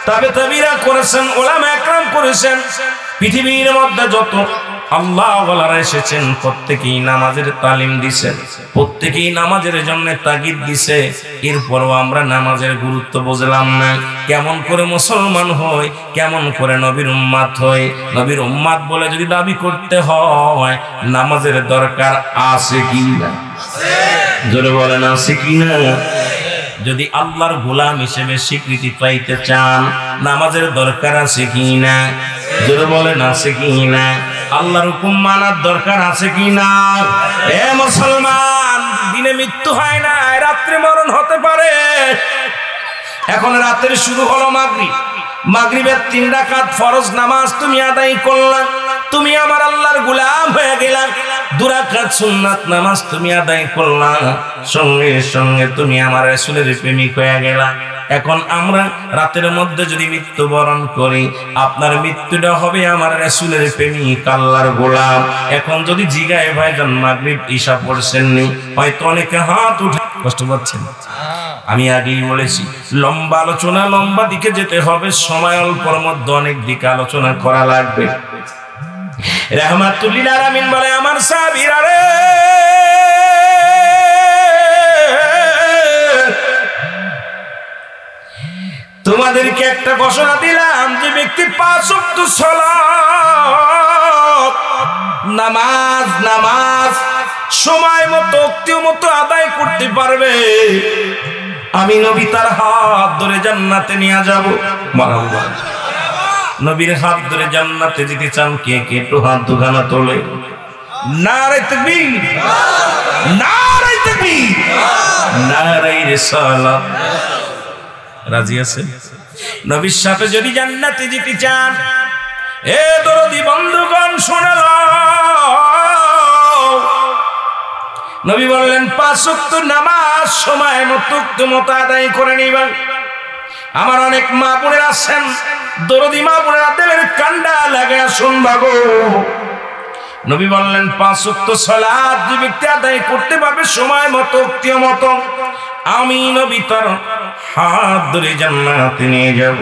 তাবেঈরা করেছেন, উলামা একরাম করেছেন। পৃথিবীর মধ্যে যত আল্লাহ ওয়ালারা এসেছেন, প্রত্যেকেই নামাজের তালিম দিয়েছেন, প্রত্যেকেই নামাজের জন্য তাগিদ দিছে। এরপরও আমরা নামাজের গুরুত্ব বুঝলাম না। কেমন করে মুসলমান হই, কেমন করে নবীর উম্মত হই? নবীর উম্মত বলে যদি দাবি করতে হয়, নামাজের দরকার আছে কি না? জোরে বলেন আছে কি না? যদি আল্লাহর গোলাম হিসেবে স্বীকৃতি পাইতে চান, নামাজের দরকার আছে কি না? জোরে বলেন আছে কি না? আল্লাহর হুকুম মানার দরকার আছে কি না? এ মুসলমান, দিনে মৃত্যু হয় না, রাত্রে মরণ হতে পারে। এখন রাতের শুরু হলো মাগরিব, মাগরিবের 3 রাকাত ফরজ নামাজ তুমি আদায় করলা, তুমি আমার আল্লাহর গোলাম হয়ে গেলা। 2 রাকাত সুন্নাত নামাজ তুমি আদায় করলা, সঙ্গে সঙ্গে তুমি আমার রাসূলের প্রেমিক হয়ে গেলা। এখন আমরা রাতের মধ্যে যদি মৃত্যুবরণ করি, আপনার মৃত্যুটা হবে আমার রাসূলের প্রেমিক, আল্লাহর গোলাম। এখন যদি জিগায় ভাইজান মাগরিব ঈশা পড়ছেননি, হয়তো অনেকে হাত উঠে কষ্ট পাচ্ছেন, আমি আগেই বলেছি লম্বা আলোচনা, লম্বা দিকে যেতে হবে, সময় অল্পর মধ্যে অনেক দিকে আলোচনা করা লাগবে। রাহমাতুল লিল আলামিন বলে, আমার সাহাবীরা রে, তোমাদেরকে একটা ঘোষণা দিলাম, যে ব্যক্তি 5 ওয়াক্ত সালাত নামাজ সময় মতো অক্তি মতো আদায় করতে পারবে, আমি নবী তার হাত ধরে জান্নাতে নিয়ে যাব। মারহাবা। নবীর হাত ধরে জান্নাতে যেতে চান কে কে? একটু হাত দুখানা তোলে। নারে তাকবীর, নারে তাকবীর, নারে রিসালাত। রাজি আছে? নবীর সাথে যদি জান্নাতে যেতে চান, এ দরদি বন্ধুগণ শুনে নাও, নবী বললেন 5 ওয়াক্ত নামাজ সময় মতো আদায় করে নিবেন। আমার অনেক মা বোনেরা আছেন, দরদি মা বোনেরা, দিলের কান্ডা লাগে শুনবা গো। নবী বললেন 5 ওয়াক্ত সালাত যে ব্যক্তি আদায় করতে পারবে সময় মতো অক্তি মতো, আমি নবী তার হাত ধরে জান্নাতে নিয়ে যাব।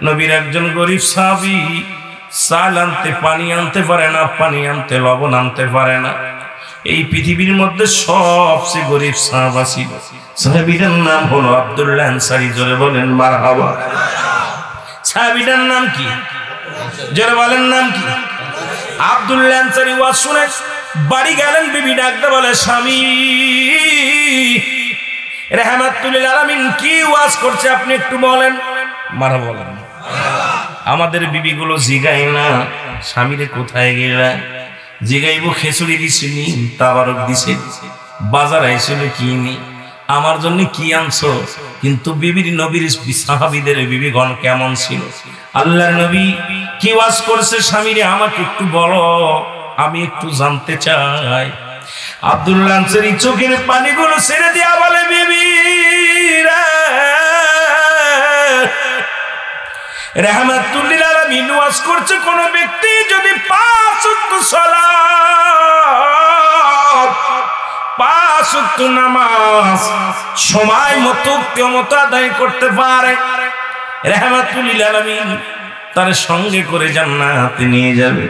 নবীর একজন গরিব সাহাবী চাল আনতে পানি আনতে পারে না, পানি আনতে লবণ আনতে পারে না। এই পৃথিবীর মধ্যে সবচেয়ে গরিব সাহাবা ছিল। সাহাবীটার নাম হলো আব্দুল্লাহ আনসারী। জোরে বলেন মারহাবা। সাহাবীটার নাম কি? জোরে বলেন নাম কি? আব্দুল্লাহ আনসারী। ওয়াজ শুনে বাড়ি গেলেন, বিবি ডাকতে বলে, স্বামী রাহমাতুল লিল আলামিন কি ওয়াজ করছে আপনি একটু বলেন। মারহাবা বলেন। আমাদের বিবিগুলো জিগায় না, স্বামীরে কোথায় গেলা? জিগাইব খেচুড়ি দিছিনি, তাবারক দিছে, বাজার আইছিল কিনি, আমার জন্য কি আনছো? কিন্তু বিবির নবীর সাহাবীদের বিবিগণ কেমন ছিল? আল্লাহর নবী কি ওয়াজ করছে স্বামীরে আমাকে একটু বলো, আমি একটু জানতে চাই। আব্দুল্লাহ আনসারী চোখের পানিগুলো ছেড়ে দিয়া বলে, বিবি রাহমাতুল লিল আলামিন ওয়াজ করছে, কোন ব্যক্তি যদি 5 ওয়াক্ত সালাত 5 ওয়াক্ত নামাজ সময় মতো আদায় করতে পারে, রাহমাতুল লিল আলামিন তার সঙ্গে করে জান্নাতে নিয়ে যাবে।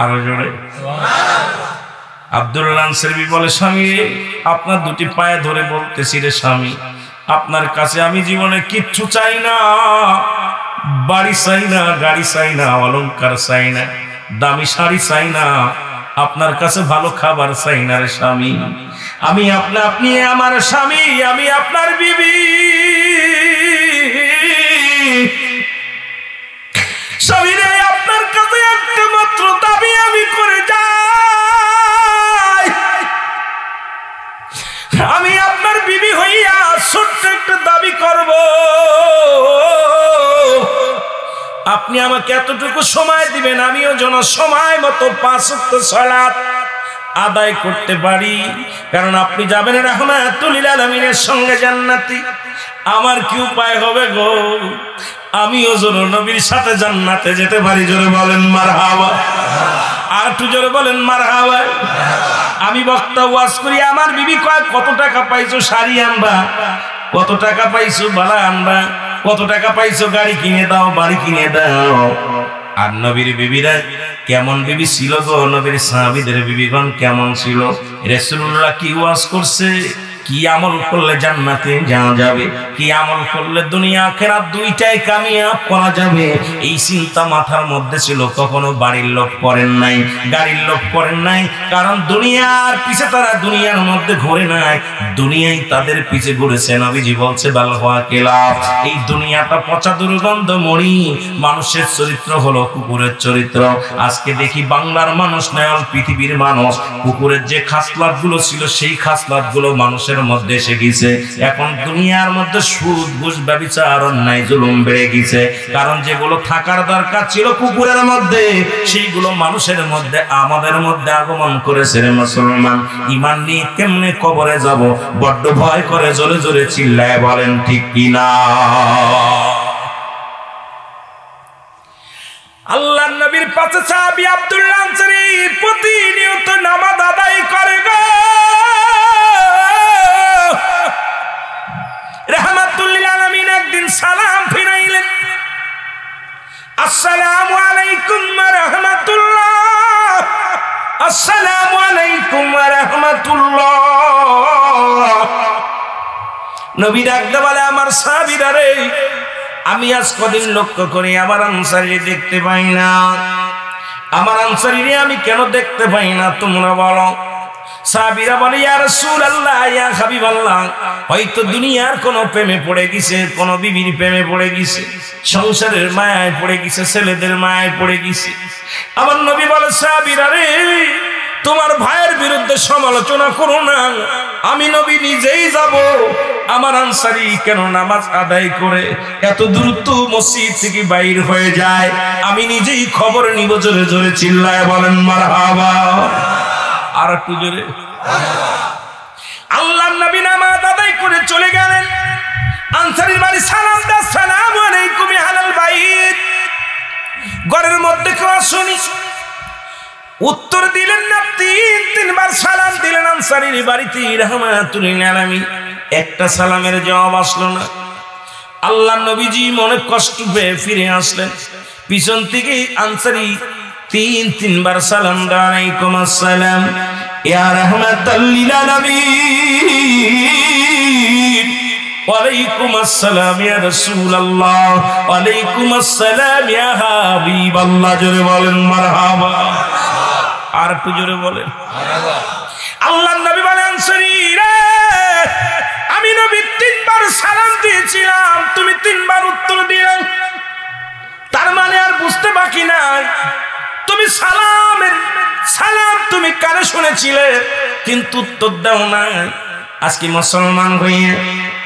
আরো জোরে আব্দুল্লাহ আনসারী বলে, স্বামী আপনার দুটি পায়ে ধরে বলতেছি রে স্বামী, আপনার কাছে আমি জীবনে কিচ্ছু চাই না, বাড়ি চাই না, গাড়ি চাই না, অলংকার চাই না, দামি শাড়ি চাই না, আপনার কাছে ভালো খাবার চাই না রে স্বামী। আমি আপনি আমার স্বামী, আমি আপনার বিবি। স্বামী রে, আপনার কাছে একটা মাত্র দাবি আমি করে যাই, আমি আপনার বিবি হইয়া ছোট্ট একটা দাবি করব, আপনি আমাকে এতটুকু সময় দিবেন, আমিও যেন সময় মতো 5 ওয়াক্ত সালাত আদায় করতে পারি। কারণ আপনি যাবেন রাহমাতুল লিল আলামিনের সঙ্গে জান্নাতে। আমার কি উপায় হবে গো, আমিও যেন নবীর সাথে জান্নাতে যেতে পারি। জোরে বলেন মারহাবা। আর একটু জোরে বলেন মারহাবা। আমি বক্তা ওয়াজ করি, আমার বিবি কয়, কত টাকা পাইছো শাড়ি আনবা, কত টাকা পাইছো বালা আনবা, কত টাকা পাইছো গাড়ি কিনে দাও, বাড়ি কিনে দাও। আর নবীর বিবিরা কেমন বিবি ছিল গো, নবীর সাহাবীদের বিবিগণ কেমন ছিল? রাসূলুল্লাহ কি ওয়াজ করছে, কি আমল করলে জান্নাতে যাওয়া যাবে, কি আমল করলে দুনিয়া আখিরাত দুইটাই কামিয়াব করা যাবে, এই চিন্তা মাথার মধ্যে ছিল। কখনো বাড়ির লোভ করেন নাই, গাড়ির লোভ করেন নাই, কারণ দুনিয়ার পিছে তারা দুনিয়ার মধ্যে ঘুরে নাই, দুনিয়াই তাদের পিছে ঘুরেছে। নবীজি বলছে বাল হুয়া কিলাব, এই দুনিয়াটা পচা দুর্গন্ধ মরি, মানুষের চরিত্র হলো কুকুরের চরিত্র। আজকে দেখি বাংলার মানুষ নয়, পৃথিবীর মানুষ কুকুরের যে খাসলাত গুলো ছিল সেই খাসলাত গুলো মানুষের মধ্যে এসে গেছে। এখন দুনিয়ার মধ্যে সুদ ঘুষ ব্যভিচার অন্যায় জুলুম বেড়ে গেছে, কারণ যেগুলো থাকার দরকার ছিল কুকুরের মধ্যে সেইগুলো মানুষের মধ্যে, আমাদের মধ্যে আগমন করেছে। রে মুসলমান, ঈমান নিয়ে কেমনে কবরে যাব, বড্ড ভয় করে। জোরে জোরে চিল্লায় বলেন ঠিক কিনা? আল্লাহর নবীর পাশে সাহাবী আব্দুল্লাহ আনসারী প্রতিনিয়ত নামাজ আদায় করে গো। সালাম ফিরাইলেন, আসসালামু আলাইকুম ওয়া রাহমাতুল্লাহ, আসসালামু আলাইকুম ওয়া রাহমাতুল্লাহ। নবী ডাকতে বলে, আমার সাহাবীরা রে, আমি আজ কদিন লক্ষ্য করি আমার আনসারী দেখতে পাই না, আমার আনসারীরে আমি কেন দেখতে পাই না তোমরা বলো। সাহাবীরা বলে, ইয়া রাসূলুল্লাহ, ইয়া হাবিবাল্লাহ, হয়তো দুনিয়ার কোন প্রেমে পড়ে গেছে, কোন বিবির প্রেমে পড়ে গেছে, সংসারের মায়ায় পড়ে গেছে, ছেলেদের মায়ায় পড়ে গেছে। আমার নবী বলে, সাহাবীরা রে, তোমার ভাইয়ের বিরুদ্ধে সমালোচনা করো না, আমি নবী নিজেই যাব। আমার আনসারী কেন নামাজ আদায় করে এত দ্রুত মসজিদ থেকে বাইর হয়ে যায়, আমি নিজেই খবর নিব। জোরে জোরে চিল্লায় বলেন মারহাবা। আর একটু জোরে। আল্লাহর নবী নামাজ আদায় করে চলে গেলেন, আনসারীর বাড়ি সালাম দা, আসসালামু আলাইকুম আহলাল বাইত। ঘরের মধ্যে কেউ আসেনি, উত্তর দিলেন না, তিনবার সালাম দিলেন আনসারীর বাড়িতে রাহমাতুল লিল আলামিন, একটা সালামের জবাব আসলো না। আল্লাহর নবীজি মনে কষ্ট পেয়ে ফিরে আসলেন, পিছন থেকে আনসারী তিনবার সালাম দেন, আলাইকুম আসসালাম ইয়া রাহমাতাল লিল আলামিন, ওয়ালাইকুম আসসালাম ইয়া রাসূলুল্লাহ, ওয়ালাইকুম আসসালাম ইয়া হাবিবাল্লাহ। জোরে বলেন মারহাবা। আর একটু জোরে বলেন মারহাবা। আল্লাহর নবী বলেন, আনসারী রে, আমি নবী তিনবার সালাম দিয়েছিলাম, তুমি তিনবার উত্তর দিলে, তার মানে আর বুঝতে বাকি নাই তুমি সালাম তুমি কানে শুনেছিলে কিন্তু উত্তর দাও না। আজকে মুসলমান হয়ে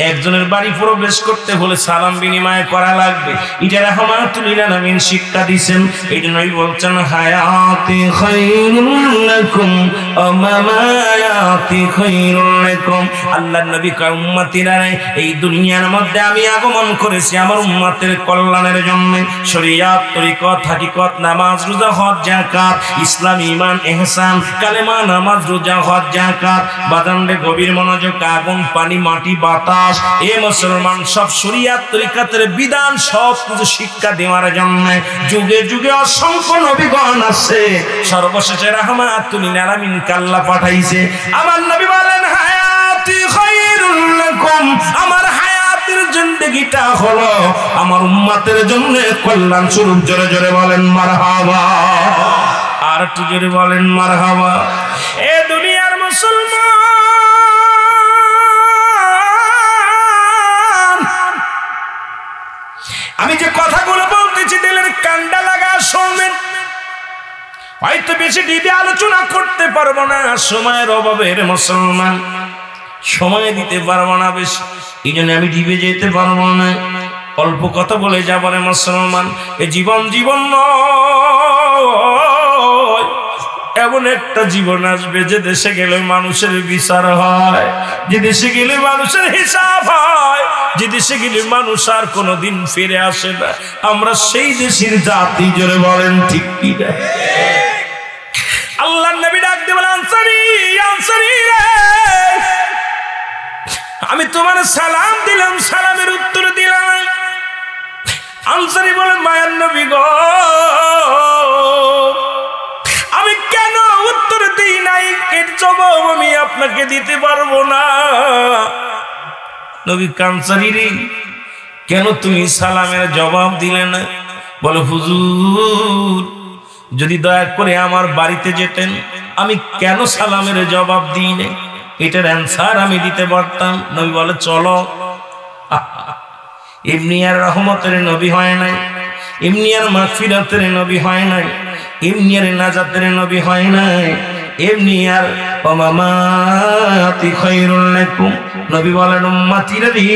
একজনের বাড়ি প্রবেশ করতে হলে সালাম বিনিময় করা লাগবে, এটা রাহমাতুল লিল আলামিন শিক্ষা দিয়েছেন। এই জন্যই বলছেন, হায়াতি খায়রুল লাকুম ওয়া মামায়াতি খায়রুল লাকুম। আল্লাহর নবী কয়, উম্মতিরা, এই দুনিয়ার মধ্যে আমি আগমন করেছি আমার উম্মতের কল্যাণের জন্য। শরীয়ত, তরিকত, হাকিকত, নামাজ, রোজা, হজ, যাকাত, ইসলাম, ঈমান, ইহসান, কালেমা, নামাজ, রোজা, হজ, যাকাত, বাজানরে গভীর মনোযোগ, আগুন, পানি, মাটি, বাতাস, এ মুসলমান সব শরীয়ত তরিকতের বিধান সব কিছু শিক্ষা দেওয়ার জন্য যুগে যুগে অসংখ্য নবীগণ আছে, সর্বশেষে রাহমাতুল লিল আলামিন আল্লাহ পাঠাইছে। আমার নবী বলেন, হায়াতি খায়রুল লাকুম, আমার হায়াতের জিন্দেগিটা হলো আমার উম্মতের জন্য কল্যাণ স্বরূপ। জোরে জোরে বলেন মারহাবা। আর একটু জোরে বলেন মারহাবা। এ দুনিয়ার মুসলমান, আমি যে কথাগুলো বলতেছি দিলের কান্ডা লাগা শুনবেন। হয়তো বেশি ডিপে আলোচনা করতে পারবো না, সময়ের অভাবের মুসলমান, সময় দিতে পারবো না বেশি, এই জন্য আমি ডিপে যেতে পারবো না, অল্প কথা বলে যাবো রে মুসলমান। এ জীবন জীবন নয়, এমন একটা জীবন আসবে যে দেশে গেলে মানুষের বিচার হয়, যে দেশে গেলে মানুষের হিসাব হয়, যে দেশে গেলে মানুষ আর কোনোদিন ফিরে আসে না। আমরা সেই দেশের জাতি। জোরে বলেন ঠিক কি না? আল্লাহর নবী ডাক দিয়ে বলে, আনসারী, আনসারী রে, আমি তোমার সালাম দিলাম, সালামের উত্তর দিলাম। আনসারী বলে, মায়ার নবী গো, আমি কেন উত্তর দিই নাই, এর জবাব আমি আপনাকে দিতে পারবো না। নবী, আনসারী রে, কেন তুমি সালামের জবাব দিলে না? বলে, হুজুর, যদি দয়া করে আমার বাড়িতে যেতেন, আমি কেন সালামের জবাব দিই না, এটার অ্যান্সার আমি দিতে পারতাম। নবী বলে, চলো। এমনি আর রহমতের নবী হয় নাই, এমনি আর মাগফিরাতের নবী হয় নাই, এমনি আর নাজাতের নবী হয় নাই, এমনি আর মামাতি খায়রুল লাকুম। নবী বলেন, উম্মতিরা রে,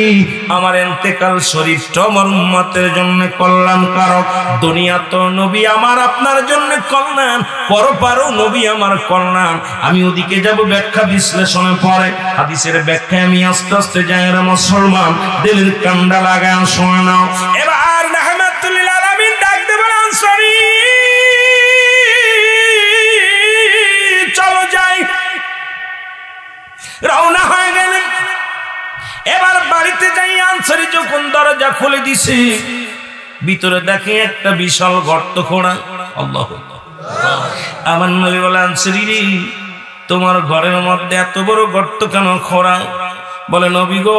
আমার ইন্তেকাল শরীফটা আমার উম্মতের জন্য কল্যাণকারক। দুনিয়া তো নবী আমার আপনার জন্য কল্যাণ, পরপারও নবী আমার কল্যাণ। আমি ওদিকে যাব ব্যাখ্যা বিশ্লেষণে পরে, হাদিসের ব্যাখ্যায় আমি আস্তে আস্তে যাই। রে মুসলমান, দিলের কান্ডা লাগায় শোনা নাও। এবার রাহমাতুল লিল আলামিন ডাক দেবেন, আনসারী চলো যাই। রওনা হয়ে গেলেন। এবার বাড়িতে যাই, আনসারী যখন দরজা খুলে দিছে, ভিতরে দেখে একটা বিশাল গর্ত খোঁড়া। আল্লাহ, আমার নবী বলে, আনসারী রে, তোমার ঘরের মধ্যে এত বড় গর্ত কেন খোঁড়া? বলে, নবী গো,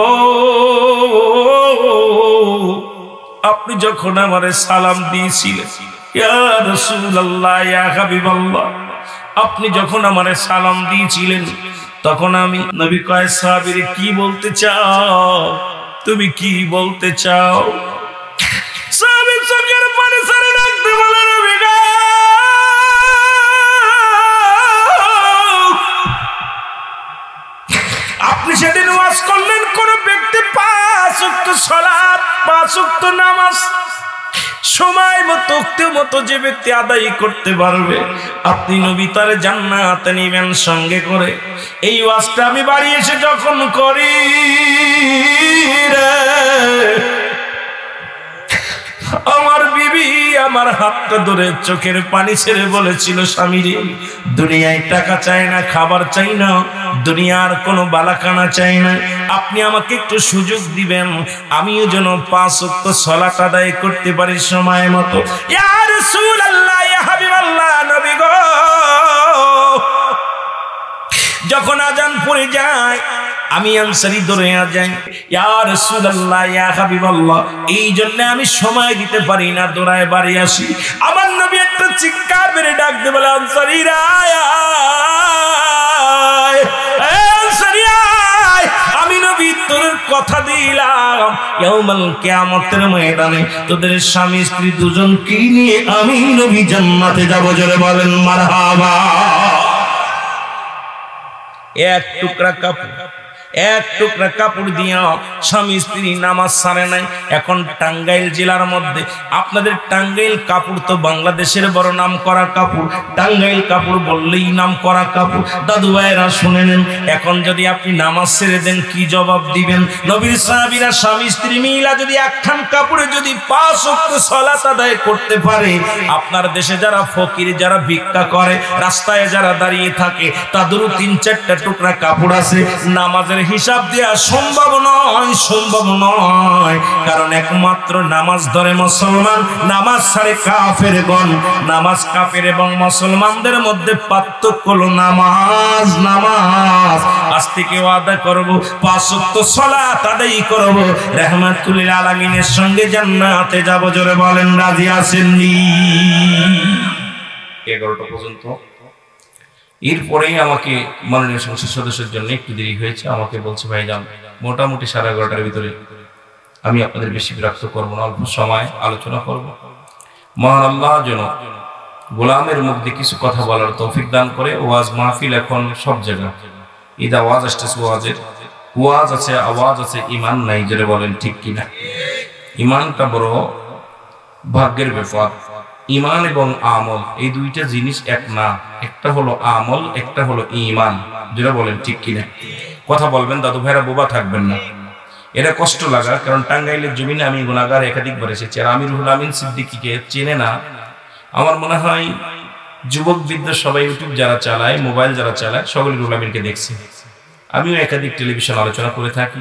আপনি যখন আমারে সালাম দিয়েছিলেন, ইয়া রাসূলুল্লাহ, ইয়া হাবিবাল্লাহ, আপনি যখন আমারে সালাম দিয়েছিলেন, তখন আমি নবী কয়, সাহাবীরে কি বলতে চাও, তুমি কি বলতে চাও? সাহাবী চোখের পানি ছেড়ে ডাকতে বলে, নবী গো, আপনি সেদিন ওয়াজ করলেন, কোন ব্যক্তি 5 ওয়াক্ত সালাত, 5 ওয়াক্ত নামাজ সময় মতো যে ব্যক্তি আদায় করতে পারবে, আপনি নবী তার জান্নাতে নিবেন সঙ্গে করে। এই ওয়াজটা আমি বাড়ি এসে যখন করি, আমার বিবি আমার হাতটা ধরে চোখের পানি ছেড়ে বলেছিল, স্বামী রে, দুনিয়ায় টাকা চাই না, খাবার চাই না, দুনিয়ার কোনো বালাখানা চাই না, আপনি আমাকে একটু সুযোগ দিবেন, আমিও যেন 5 ওয়াক্ত সালাত আদায় করতে পারি সময় মতো। ইয়া রাসূলুল্লাহ, ইয়া হাবিবাল্লাহ, নবী গো, যখন আজান পড়ে যায় আমি আনসারী দৌড়ে যাই, ইয়া রাসূলুল্লাহ, ইয়া হাবিবাল্লাহ, এই জন্য আমি সময় দিতে পারি না, দৌড়ায় বাড়ি আসি। আমার নবী একটা চিৎকার মেরে ডাক দিয়ে বলে, আনসারীরা আমি নবী তোর কথা দিলাম, ইয়াউমুল কিয়ামতের ময়দানে তোদের স্বামী স্ত্রী দুজনকে নিয়ে আমি নবী জান্নাতে যাব। জোরে বলেন মারহাবা। এক টুকরা কাপড় দিয়া স্বামী স্ত্রী নামাজ ছাড়ে নাই। এখন টাঙ্গাইল জেলার মধ্যে, আপনাদের টাঙ্গাইল কাপড় তো বাংলাদেশের বড় নাম করা কাপড়, টাঙ্গাইল কাপড় বললেই নাম করা কাপড়। দাদু ভাইরা শুনে নেন, এখন যদি আপনি নামাজ ছেড়ে দেন কি জবাব দিবেন? নবীর সাহাবীরা স্বামী স্ত্রী মিলা যদি একখান কাপড়ে যদি 5 ওয়াক্ত সালাত আদায় করতে পারে, আপনার দেশে যারা ফকির, যারা ভিক্ষা করে, রাস্তায় যারা দাঁড়িয়ে থাকে, তাদেরও 3-4টা টুকরা কাপড় আছে, নামাজের হিসাব দেওয়া সম্ভব নয়। কারণ একমাত্র নামাজ ধরে মুসলমান, নামাজ ছাড়ে কাফেরগণ। নামাজ কাফের এবং মুসলমানদের মধ্যে পার্থক্য হলো নামাজ। আজ থেকে ওয়াদা করব 5 ওয়াক্ত সালাত আদায় করব, রাহমাতুল লিল আলামিনের সঙ্গে জান্নাতে যাব। জোরে বলেন রাজি আছেন নি? 11টা পর্যন্ত। এরপরেই আমাকে মাননীয় সংসদ সদস্যের জন্য একটু দেরি হয়েছে, আমাকে বলছে, ভাইজান মোটামুটি 11:30টার ভিতরে আমি আপনাদের বেশি বিরক্ত করবো না, অল্প সময় আলোচনা করব। মহান আল্লাহ যেন গোলামের মুখ দিয়ে কিছু কথা বলার তৌফিক দান করে। ওয়াজ মাহফিল এখন সব জায়গায়, ঈদ আওয়াজ আসতেছে, ওয়াজ আছে, আওয়াজ আছে, ইমান নাই। যেটা বলেন ঠিক কিনা? ইমানটা বড় ভাগ্যের ব্যাপার। ইমান এবং আমল এই দুইটা জিনিস এক না, একটা হলো আমল, একটা হলো ইমান। যেটা বলেন ঠিক কিনা? কথা বলবেন, দাদু ভাইরা বোবা থাকবেন না। এটা কষ্ট লাগা, কারণ টাঙ্গাইলের জমিনে আমি গুনাহগার একাধিকবার এসেছি, আর আমি রুহুল আমিন সিদ্দিকীকে চেনে না। আমার মনে হয় যুবক বিদ্যা সবাই ইউটিউব যারা চালায়, মোবাইল যারা চালায়, সকলে রুহুল আমিনকে দেখছি। আমিও একাধিক টেলিভিশন আলোচনা করে থাকি।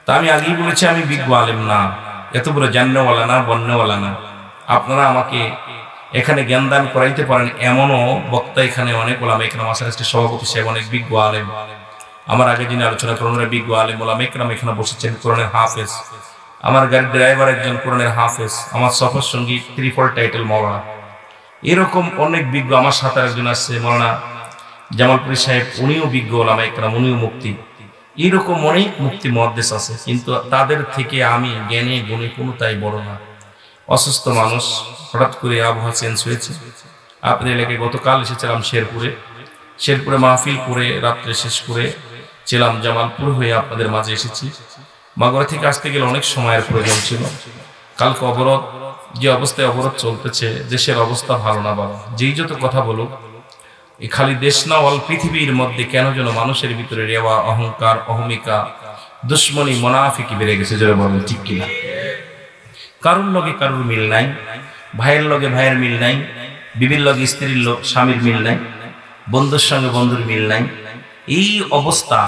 তা আমি আগেই বলেছি, আমি বিজ্ঞ আলেম না, এত বড় জান্নেওয়ালা না, বন্যওয়ালা না। আপনারা আমাকে এখানে জ্ঞান দান করাইতে পারেন এমনও বক্তা এখানে অনেক ওলামা ইকরাম আছেন। সভাপতি সাহেব অনেক বিজ্ঞ আলেম, আমার আগে যিনি আলোচনা করেন বিজ্ঞ আলেম ওলামা ইকরাম এখানে বসেছেন, কোরআনের হাফেজ। আমার গাড়ির ড্রাইভার একজন কোরআনের হাফেজ, আমার সফর সঙ্গী 3-4 টাইটেল মাওলানা। এরকম অনেক বিজ্ঞ, আমার সাথে একজন আসছে মাওলানা জামালপুরি সাহেব, উনিও বিজ্ঞ ওলামা ইকরাম, উনিও মুফতি। এরকম অনেক মুফতি মুহাদ্দিস আছে, কিন্তু তাদের থেকে আমি জ্ঞানে গুণে কোনোটাই বড় না। অসুস্থ মানুষ, হঠাৎ করে আবহাওয়া চেঞ্জ হয়েছে। আপনাদের এলাকায় গতকাল এসেছিলাম শেরপুরে মাহফিল করে রাত্রে শেষ করে ছিলাম, জামালপুর হয়ে আপনাদের মাঝে এসেছি। মাগুরা থেকে আসতে গেলে অনেক সময়ের প্রয়োজন ছিল। কালকে অবরোধ, যে অবস্থায় অবরোধ চলতেছে, দেশের অবস্থা ভালো না বাবা। যেই যত কথা বলুক, এই খালি দেশ না, অল পৃথিবীর মধ্যে কেন যেন মানুষের ভিতরে রেওয়া, অহংকার, অহমিকা, দুশ্মনী, মুনাফিকি বেড়ে গেছে। যারা বলেন ঠিক কিনা? কারুর লগে কারুর মিল নাই, ভাইয়ের লগে ভাইয়ের মিল নাই, বিবির লগে স্ত্রীর স্বামীর মিল নাই, বন্ধুর সঙ্গে বন্ধুর মিল নাই। এই অবস্থা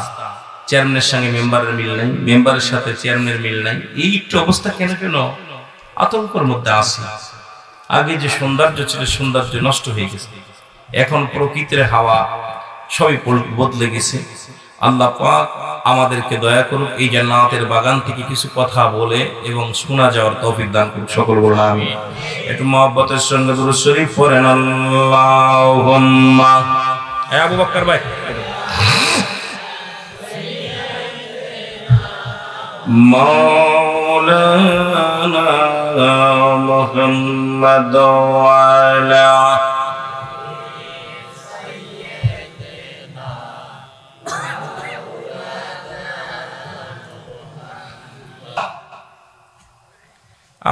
চেয়ারম্যানের সঙ্গে মেম্বারের মিল নাই, মেম্বারের সাথে চেয়ারম্যানের মিল নাই। এই একটু অবস্থা কেন কেন আতঙ্কের মধ্যে আছে। আগে যে সৌন্দর্য ছিল সৌন্দর্য নষ্ট হয়ে গেছে, এখন প্রকৃতির হাওয়া সবই বদলে গেছে। আল্লাহ পাক আমাদেরকে দয়া করুক, এই জান্নাতের বাগান থেকে কিছু কথা বলে এবং শোনা যাওয়ার তৌফিক দান করুক। সকল বলুন আমিন। একটু মহব্বতের সঙ্গে দুরূদ শরীফ পড়েন আল্লাহুম্মা। আবু বকর ভাই মাওলানা মুহাম্মদ ওয়া আলা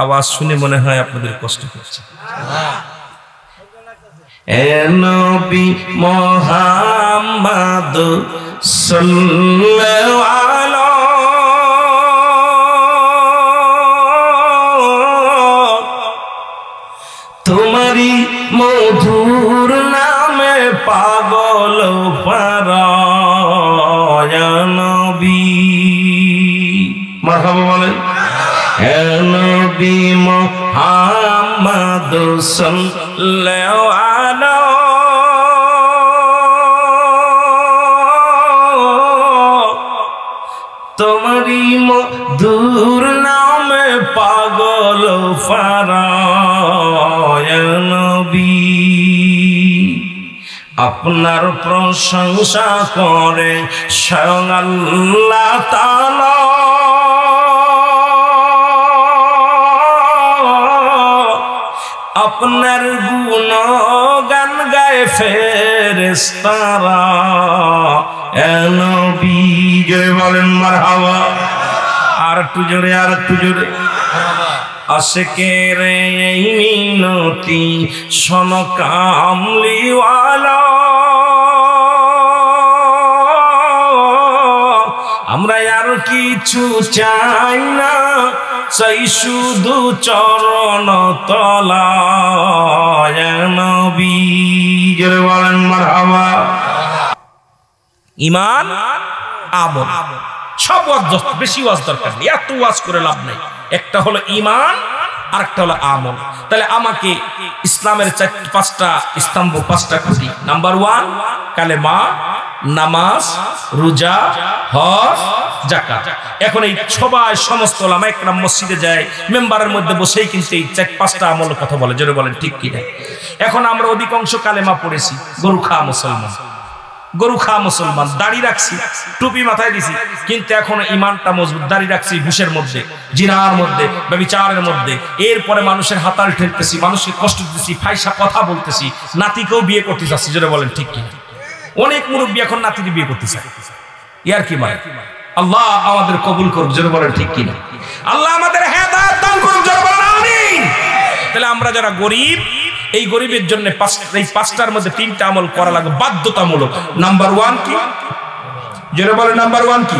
আওয়াজ শুনে মনে হয় আপনাদের কষ্ট হচ্ছে। এ নবী মুহাম্মদ সাল্লাল্লাহু আলাইহি, তোমারি মধুর নামে পাগল পারায় নবী। মারহাবা বলেন। হে নবী মুহাম্মদ সাল্লাল্লাহু আলাইহি, তোমারি মধুর নামে পাগল পারায় নবী। আপনার প্রশংসা করে স্বয়ং আল্লাহ তাআলা, আপনার গুণগান গায় ফেরেশতারা। এ নবী জয় বলেন মারহাবা। আর একটু জোরে, আর একটু জোরে। আশিকের এই মিনতি শোন কামলিওয়ালা, আমরা আর কিছু চাই না, চাই শুধু চরণ তলায় নবী। জোরে বলেন মারহাবা। ঈমান আমল সব ওয়াজ, বেশি ওয়াজ দরকার নেই, এত ওয়াজ করে লাভ নাই। একটা হলো ঈমান আর একটা হলো আমল। তাহলে আমাকে ইসলামের পাঁচটা স্তম্ভ, পাঁচটা খুঁটি। নাম্বার 1 কালেমা, নামাজ, রোজা, হজ, যাকাত। এখন এই সবাই সমস্ত ওলামা একরাম মসজিদে যায়, মেম্বারের মধ্যে বসেই কিন্তু এই 4-5টা আমলের কথা বলে। জোরে বলেন ঠিক কিনা? এখন আমরা অধিকাংশ কালেমা পড়েছি, গরু খা মুসলমান, গরু খা মুসলমান, দাড়ি রাখছি, টুপি মাথায় দিছি, কিন্তু এখন ঈমানটা মজবুত। দাড়ি রাখছি ঘুষের মধ্যে, জিনার মধ্যে, ব্যভিচারের মধ্যে। এরপরে মানুষের হাতাল ঠেলতেছি, মানুষকে কষ্ট দিতেছি, ফাইসা কথা বলতেছি, নাতিকেও বিয়ে করতে চাচ্ছি। জোরে বলেন ঠিক কিনা? অনেক মুরব্বী এখন নাতিকে বিয়ে করতে চায়। ইয়ার কি মানে? আল্লাহ আমাদের কবুল করুক। জোরে বলেন ঠিক কিনা? আল্লাহ আমাদের হেদায়েত দান করুক। জোরে বলেন আমিন। তাহলে আমরা যারা গরিব, এই গরিবের জন্য এই 5টার মধ্যে 3টা আমল করা লাগবে বাধ্যতামূলক। নাম্বার 1 কি? জোরে বলেন নাম্বার 1 কি?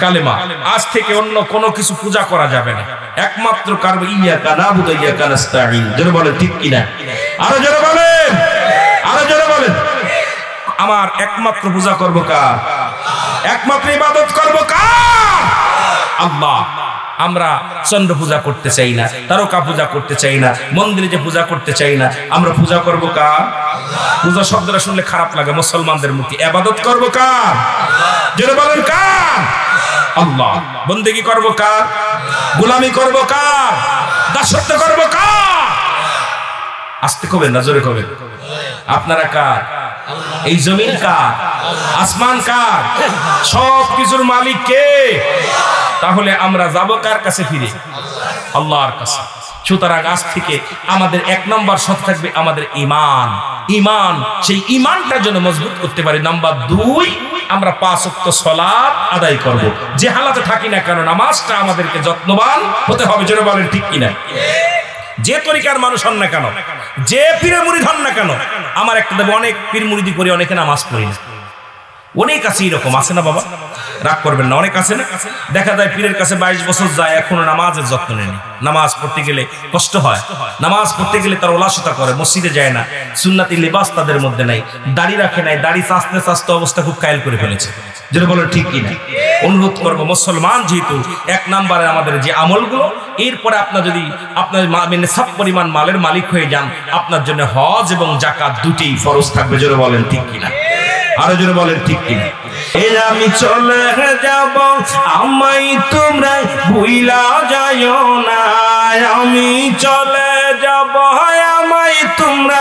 কালেমা। আজ থেকে অন্য কোনো কিছু পূজা করা যাবে না, একমাত্র কারবে ইয়াকা নাবুদু ওয়া ইয়াকা নাস্তাঈন। জোরে বলেন ঠিক কিনা? আরো জোরে বলেন, আরো জোরে বলেন। আমার একমাত্র পূজা করব কার? একমাত্র ইবাদত করব কার? আল্লাহ। আমরা চন্দ্র পূজা করতে চাই না, তারকা পূজা করতে চাই না, মন্দিরে যে পূজা করতে চাই না। আমরা পূজা করব কার? পূজা শব্দটা শুনলে খারাপ লাগে মুসলমানদের মুখে। ইবাদত করব কার? জোরে বলেন কার? আল্লাহ। বন্দেগী করব কার? গোলামি করব কার? দাসত্ব করব কার? আস্তে কবেন না, জোরে কবেন। আপনারা কার? এই জমিন কার? আসমান কার? সব কিছুর মালিক কে? তাহলে আমরা যাব কার কাছে? ফিরে আল্লাহর কাছে। সুতরাং আজ থেকে আমাদের 1 নম্বর শর্ত থাকবে আমাদের ঈমান। ঈমান, সেই ঈমানটা যেন মজবুত করতে পারি। নাম্বার 2, আমরা 5 ওয়াক্ত সালাত আদায় করব। যে হালাতে থাকি না কেন নামাজটা আমাদেরকে যত্নবান হতে হবে। জোরে বলেন ঠিক কিনা? যে তরিকার মানুষ হন না কেন, যে পীরের মুরিদ হন না কেন, আমার একটা দেব, অনেক পীর মুরিদি করি, অনেকে নামাজ পড়ি না। অনেক আছে এরকম, আছে না বাবা? রাগ করবেন না। অনেক আছে না, দেখা যায় পীরের কাছে 22 বছর যায়, এখনো নামাজের যত্ন নেয়নি। নামাজ পড়তে গেলে কষ্ট হয়, নামাজ পড়তে গেলে তার ওলাসতা করে, মসজিদে যায় না, সুন্নাতি লিবাস তাদের মধ্যে নাই, দাড়ি রাখে নাই, দাড়ি চাচতে চাচতে অবস্থা খুব কায়েল করে ফেলেছে। যেটা বলেন ঠিক কিনা? অনুরোধ করবো, মুসলমান যেহেতু 1 নম্বরে আমাদের যে আমলগুলো, এরপরে আপনার যদি আপনার সব পরিমাণ মালের মালিক হয়ে যান, আপনার জন্য হজ এবং যাকাত দুটি ফরজ থাকবে। জোরে বলেন ঠিক কিনা? আরো জোরে বলেন ঠিক কিনা? এই আমি চলে যাব, আমায় তোমরা ভুইলা যাইও না, আমি চলে যাব, আমায় তোমরা,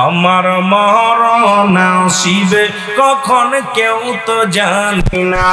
আমার মরণ আসিবে কখন কেউ তো জানি না।